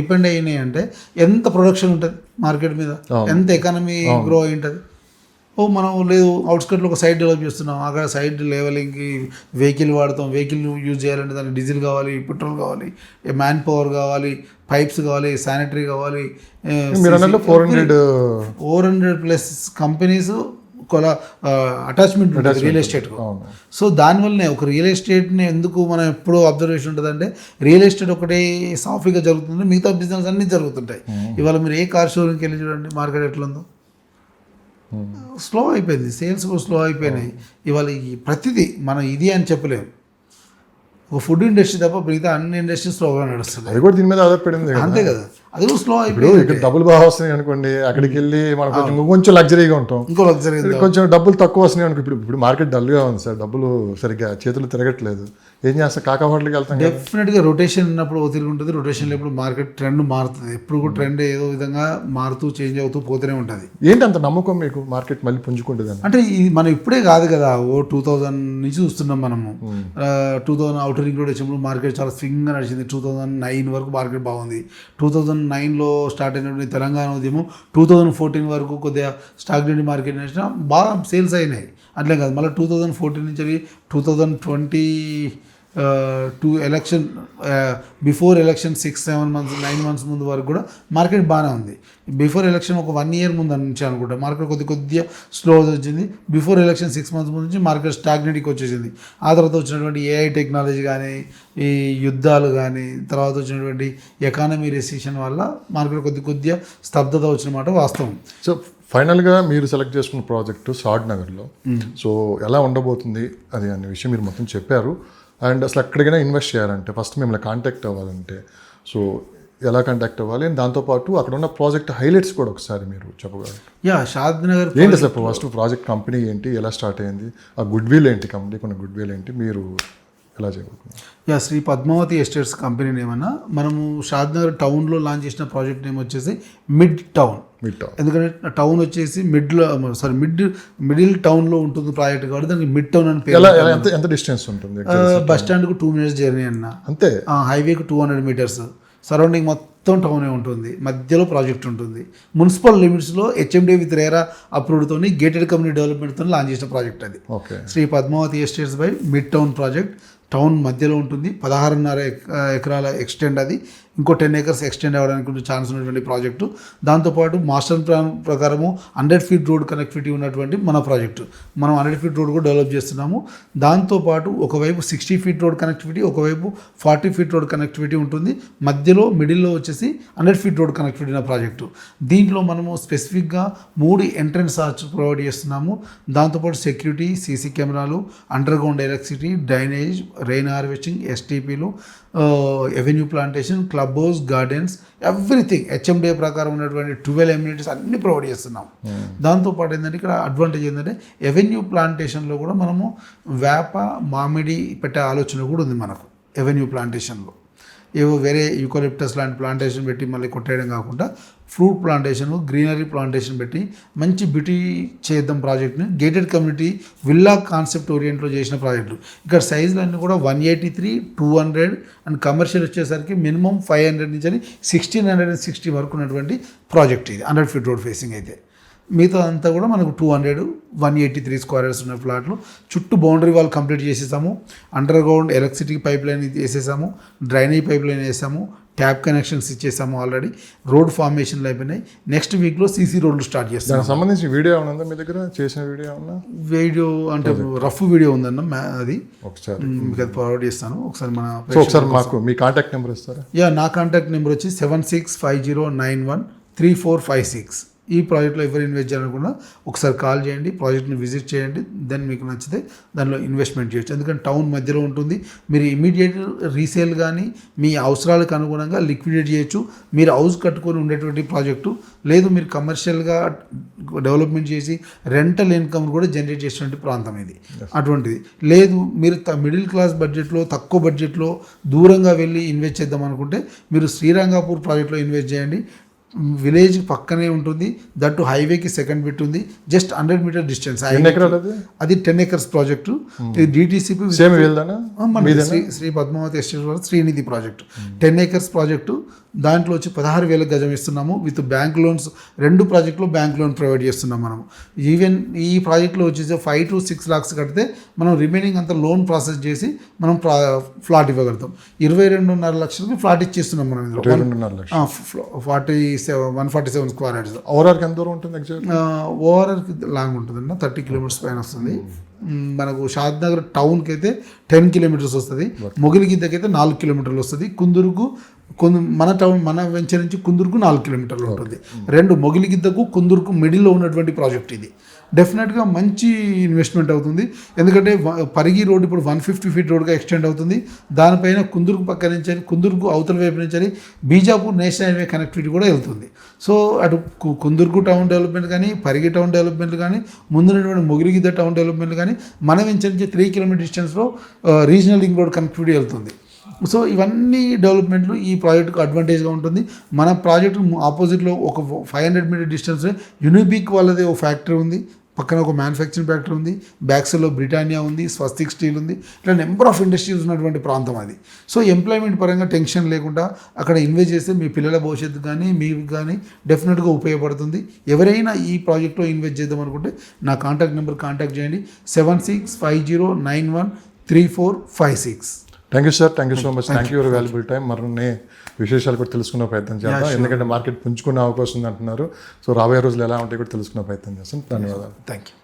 డిపెండ్ అయినాయి అంటే ఎంత ప్రొడక్షన్ ఉంటుంది మార్కెట్ మీద, ఎంత ఎకానమీ గ్రో అయి ఉంటుంది. మనం లేదు అవుట్స్కట్లో ఒక సైట్ డెవలప్ చేస్తున్నాం, అక్కడ సైట్ లెవెలింగ్కి వెహికల్ వాడతాం. వెహికల్ యూజ్ చేయాలంటే దానికి డీజిల్ కావాలి, పెట్రోల్ కావాలి, మ్యాన్ పవర్ కావాలి, పైప్స్ కావాలి, శానిటరీ కావాలి. 400 ప్లస్ కంపెనీస్ అటాచ్మెంట్ ఉంటుంది రియల్ ఎస్టేట్కు. సో దానివల్లనే ఒక రియల్ ఎస్టేట్ని ఎందుకు మనం ఎప్పుడూ అబ్జర్వేషన్ ఉంటుందంటే రియల్ ఎస్టేట్ ఒకటే సాఫీగా జరుగుతుంది, మిగతా బిజినెస్ అన్నీ జరుగుతుంటాయి. ఇవాళ మీరు ఏ కార్ షోరూమ్కి వెళ్ళి చూడండి మార్కెట్ ఎట్లుందో, స్లో అయిపోయింది, సేల్స్ కూడా స్లో అయిపోయినాయి. ఇవాళ ఈ ప్రతిదీ మనం ఇది అని చెప్పలేము. ఒక ఫుడ్ ఇండస్ట్రీ తప్ప మిగతా అన్ని ఇండస్ట్రీ స్లోగా నడుస్తుంది. అది కూడా దీని మీద ఆధారపడింది అంతే కదా, అది కూడా స్లో అయిపోయింది. ఇక్కడ డబ్బులు బాగా వస్తున్నాయి అనుకోండి, అక్కడికి వెళ్ళి మనం కొంచెం లగ్జరీగా ఉంటాం. ఇంకో లగ్జరీ కొంచెం డబ్బులు తక్కువ వస్తున్నాయి అనుకో. ఇప్పుడు మార్కెట్ డల్గా ఉంది సార్, డబ్బులు సరిగ్గా చేతులు తిరగట్లేదు. ఏం చేస్తాం, కాకా హోటల్కి వెళ్తాం. డెఫినెట్గా రొటేషన్ ఉన్నప్పుడు తిరిగి ఉంటుంది. రొటేషన్ ఎప్పుడు మార్కెట్ ట్రెండ్ మారుతుంది. ఎప్పుడు కూడా ట్రెండ్ ఏదో విధంగా మారుతూ చేంజ్ అవుతూ పోతూనే ఉంటుంది. ఏంటి అంత నమ్మకం మీకు మార్కెట్ మళ్ళీ పుంజుకుంటుంది అంటే ఇది మనం ఇప్పుడే కాదు కదా, 2000 నుంచి చూస్తున్నాం మనము. 2000 అవుటర్ రింగ్ రోడ్ వచ్చినప్పుడు మార్కెట్ చాలా స్వింగ్గా నడిచింది. 2009 వరకు మార్కెట్ బాగుంది. 2009లో స్టార్ట్ అయినటువంటి తెలంగాణ ఉద్యమం 2014 వరకు కొద్దిగా స్టాగ్నెంట్ మార్కెట్ నడిచిన బాగా సేల్స్ అయినాయి. అట్లే కాదు, మళ్ళీ 2014 నుంచి 2022 election before election 6-7 months 9 months ముందు వరకు కూడా మార్కెట్ బాగానే ఉంది. బిఫోర్ ఎలక్షన్ ఒక 1 year ముందు నుంచి అనుకుంటా మార్కెట్ కొద్దిగా స్లో వచ్చింది. బిఫోర్ ఎలక్షన్ 6 months ముందు నుంచి మార్కెట్ స్టాగ్నెంట్కి వచ్చేసింది. ఆ తర్వాత వచ్చినటువంటి ఏఐ టెక్నాలజీ కానీ, ఈ యుద్ధాలు కానీ, తర్వాత వచ్చినటువంటి ఎకానమీ రెసిషన్ వల్ల మార్కెట్ కొద్దిగా స్తబ్దత వచ్చిన మాట వాస్తవం. సో ఫైనల్గా మీరు సెలెక్ట్ చేసుకున్న ప్రాజెక్టు షాద్ నగర్లో, సో ఎలా ఉండబోతుంది అది అనే విషయం మీరు మొత్తం చెప్పారు. అండ్ అసలు ఎక్కడికైనా ఇన్వెస్ట్ చేయాలంటే ఫస్ట్ మిమ్మల్ని కాంటాక్ట్ అవ్వాలంటే సో ఎలా కాంటాక్ట్ అవ్వాలి, అండ్ దాంతోపాటు అక్కడ ఉన్న ప్రాజెక్ట్ హైలైట్స్ కూడా ఒకసారి మీరు చెప్పగలరు. షాద్ నగర్ ఏంటి అసలు ఫస్ట్ ప్రాజెక్ట్ కంపెనీ ఏంటి, ఎలా స్టార్ట్ అయింది, ఆ గుడ్ విల్ ఏంటి, కంపెనీకి ఉన్న గుడ్ విల్ ఏంటి, మీరు ఎలా చేయబోతున్నారు? శ్రీ పద్మావతి ఎస్టేట్స్ కంపెనీ నేమన్నా మనము షాద్ నగర్ టౌన్లో లాంచ్ చేసిన ప్రాజెక్ట్ నేమ్ వచ్చేసి మిడ్ టౌన్. ఎందుకంటే టౌన్ వచ్చేసి మిడిల్ టౌన్లో ఉంటుంది ప్రాజెక్ట్ కాబట్టి దానికి మిడ్ టౌన్ అని పేరు. ఎంత డిస్టెన్స్ ఉంటుంది? బస్ స్టాండ్కు 2 minutes జర్నీ అన్న, అంతే. హైవేకి 200 meters, సరౌండింగ్ మొత్తం టౌనే ఉంటుంది, మధ్యలో ప్రాజెక్ట్ ఉంటుంది. మున్సిపల్ లిమిట్స్లో HMD విత్ రేరా అప్రూవ్డ్తో గేటెడ్ కమ్యూనిటీ డెవలప్మెంట్తో లాంచ్ చేసిన ప్రాజెక్ట్ అది. Sri Padmavathi estates by mid town project. Town మధ్యలో ఉంటుంది, 16.5 ఎకరాల ఎక్స్టెండ్ అది. ఇంకో 10 acres ఎక్స్టెండ్ అవ్వడానికి ఛాన్స్ ఉన్నటువంటి ప్రాజెక్టు. దాంతోపాటు మాస్టర్ ప్లాన్ ప్రకారము 100 feet రోడ్ కనెక్టివిటీ ఉన్నటువంటి మన ప్రాజెక్టు. మనం 100 feet రోడ్ కూడా డెవలప్ చేస్తున్నాము. దాంతోపాటు ఒకవైపు 60 feet రోడ్ కనెక్టివిటీ, ఒకవైపు 40 feet రోడ్ కనెక్టివిటీ ఉంటుంది. మధ్యలో మిడిల్లో వచ్చేసి 100 feet రోడ్ కనెక్టివిటీ ఉన్న ప్రాజెక్టు. దీంట్లో మనము స్పెసిఫిక్గా 3 ఎంట్రన్స్ ఆర్చ్ ప్రొవైడ్ చేస్తున్నాము. దాంతోపాటు సెక్యూరిటీ, సీసీ కెమెరాలు, underground electricity, drainage, rain harvesting, STPలు, avenue plantation, club house, gardens, everything HMDA ప్రకారం ఉన్నటువంటి 12 amenities అన్నీ ప్రొవైడ్ చేస్తున్నాం. దాంతోపాటు ఏంటంటే ఇక్కడ అడ్వాంటేజ్ ఏంటంటే ఎవెన్యూ ప్లాంటేషన్లో కూడా మనము వేప, మామిడి పెట్టే ఆలోచన కూడా ఉంది మనకు ఎవెన్యూ ప్లాంటేషన్లో. ఏవో వేరే యూకలిప్టస్ లాంటి ప్లాంటేషన్ పెట్టి మళ్ళీ కొట్టేయడం కాకుండా ఫ్రూట్ ప్లాంటేషన్, గ్రీనరీ ప్లాంటేషన్ పెట్టి మంచి బ్యూటీ చేద్దాం ప్రాజెక్ట్ని. గేటెడ్ కమ్యూనిటీ విల్లా కాన్సెప్ట్ ఓరియంట్లో చేసిన ప్రాజెక్టులు. ఇక్కడ సైజులన్నీ కూడా 183, 200 అండ్ కమర్షియల్ వచ్చేసరికి మినిమం 500 నుంచి 1660 వరకు ఉన్నటువంటి ప్రాజెక్ట్ ఇది. 100 feet రోడ్ ఫేసింగ్ అయితే. మిగతా అంతా కూడా మనకు 200, 183 స్క్వేర్ యార్డ్స్ ఉన్న ఫ్లాట్లు. చుట్టూ బౌండరీ వాల్ కంప్లీట్ చేసేసాము. Underground electricity pipeline వేసేసాము, డ్రైనేజ్ పైప్ లైన్ వేసాము, ట్యాప్ కనెక్షన్స్ ఇచ్చేసాము. ఆల్రెడీ రోడ్ ఫార్మేషన్లు అయిపోయినాయి. నెక్స్ట్ వీక్లో సీసీ రోడ్లు స్టార్ట్ చేస్తాం. దానికి సంబంధించి వీడియో ఏమైనా ఉందా మీ దగ్గర? చేసిన వీడియో ఏమన్నా? వీడియో అంటే రఫ్ వీడియో ఉందన్న అది ఒకసారి మీకు అది ఫార్వర్డ్ చేస్తాను. ఒకసారి మన ఒకసారి మాకు మీ కాంటాక్ట్ నెంబర్ ఇస్తారా? నా కాంటాక్ట్ నెంబర్ వచ్చి 7650913456. ఈ ప్రాజెక్ట్లో ఎవరు ఇన్వెస్ట్ చేయాలనుకున్నా ఒకసారి కాల్ చేయండి, ప్రాజెక్ట్ని విజిట్ చేయండి. దెన్ మీకు నచ్చితే దానిలో ఇన్వెస్ట్మెంట్ చేయొచ్చు. ఎందుకంటే టౌన్ మధ్యలో ఉంటుంది. మీరు ఇమీడియట్ రీసేల్ కానీ మీ అవసరాలకు అనుగుణంగా లిక్విడేట్ చేయొచ్చు. మీరు హౌస్ కట్టుకొని ఉండేటువంటి ప్రాజెక్టు, లేదు మీరు కమర్షియల్గా డెవలప్మెంట్ చేసి రెంటల్ ఇన్కమ్ కూడా జనరేట్ చేసేటువంటి ప్రాంతం ఇది. అటువంటిది లేదు, మీరు మిడిల్ క్లాస్ బడ్జెట్లో, తక్కువ బడ్జెట్లో దూరంగా వెళ్ళి ఇన్వెస్ట్ చేద్దాం అనుకుంటే మీరు శ్రీరంగాపూర్ ప్రాజెక్ట్లో ఇన్వెస్ట్ చేయండి. విలేజ్ పక్కనే ఉంటుంది. దట్టు హైవేకి సెకండ్ బిట్ ఉంది. Just 100 meter distance. అది 10 acres ప్రాజెక్టు. ఇది DTCP Shri Padmavathi estate Srinidhi project. 10 acres project. దాంట్లో వచ్చి 16,000 గజం ఇస్తున్నాము విత్ బ్యాంక్ లోన్స్. 2 ప్రాజెక్టులో బ్యాంక్ లోన్ ప్రొవైడ్ చేస్తున్నాం మనము. ఈవెన్ ఈ ప్రాజెక్ట్లో వచ్చేసి 5 to 6 lakhs కడితే మనం రిమైనింగ్ అంతా లోన్ ప్రాసెస్ చేసి మనం ఫ్లాట్ ఇవ్వగలుగుతాం. 22.5 లక్షలకి ఫ్లాట్ ఇచ్చేస్తున్నాం మనం ఇందులో. 147 స్క్వేర్ యార్డ్స్. ఓవరాల్కి ఎంత దూరం ఉంటుంది? ఓవరాల్కి లాంగ్ ఉంటుంది అన్న, 30 kilometers పైన వస్తుంది. మనకు షాద్ నగర్ టౌన్కి అయితే 10 kilometers వస్తుంది. మొగిలిగిద్దకైతే 4 kilometers వస్తుంది. కుందూరుకు మన టౌన్ మన వెంచర్ నుంచి కుందూరుకు 4 kilometers ఉంటుంది. 2 మొగిలిగిద్దకు కుందూరుకు మిడిల్లో ఉన్నటువంటి ప్రాజెక్ట్ ఇది. డెఫినెట్గా మంచి ఇన్వెస్ట్మెంట్ అవుతుంది. ఎందుకంటే పరిగి రోడ్ ఇప్పుడు 150 feet రోడ్గా ఎక్స్టెండ్ అవుతుంది. దానిపైన కుందూరుకు పక్క నుంచి కుందూరుకు అవతల వైపు నుంచి బీజాపూర్ నేషనల్ హైవే కనెక్టివిటీ కూడా వెళ్తుంది. సో అటు కుందూరుకు టౌన్ డెవలప్మెంట్ కానీ, పరిగి టౌన్ డెవలప్మెంట్ కానీ, ముందున్నటువంటి మొగిలిగిద్ద టౌన్ డెవలప్మెంట్ కానీ, మన వెంచర్ నుంచి 3 kilometers డిస్టెన్స్లో రీజనల్ లింక్ రోడ్ కనెక్టివిటీ వెళ్తుంది. సో ఇవన్నీ డెవలప్మెంట్లు ఈ ప్రాజెక్టుకు అడ్వాంటేజ్గా ఉంటుంది. మన ప్రాజెక్టు ఆపోజిట్లో ఒక 500 meter డిస్టెన్స్ యూనిబిక్ వాళ్ళది ఒక ఫ్యాక్టరీ ఉంది. పక్కన ఒక మ్యానుఫ్యాక్చరింగ్ ఫ్యాక్టరీ ఉంది. బ్యాక్ సైడ్లో బ్రిటానియా ఉంది, స్వస్తిక్ స్టీల్ ఉంది. ఇట్లా నెంబర్ ఆఫ్ ఇండస్ట్రీస్ ఉన్నటువంటి ప్రాంతం అది. సో ఎంప్లాయ్మెంట్ పరంగా టెన్షన్ లేకుండా అక్కడ ఇన్వెస్ట్ చేస్తే మీ పిల్లల భవిష్యత్తు కానీ మీకు కానీ డెఫినెట్గా ఉపయోగపడుతుంది. ఎవరైనా ఈ ప్రాజెక్ట్లో ఇన్వెస్ట్ చేద్దాం అనుకుంటే నా కాంటాక్ట్ నెంబర్ కాంటాక్ట్ చేయండి. 7650913456. Thank you sir, thank you so much. Thank you for valuable time. మరిన్ని విశేషాలు కూడా తెలుసుకునే ప్రయత్నం చేద్దాం. ఎందుకంటే మార్కెట్ పుంజుకునే అవకాశం ఉంది అంటున్నారు. సో రాబోయే రోజులు ఎలా ఉంటాయి కూడా తెలుసుకునే ప్రయత్నం చేస్తాం. ధన్యవాదాలు. Thank you.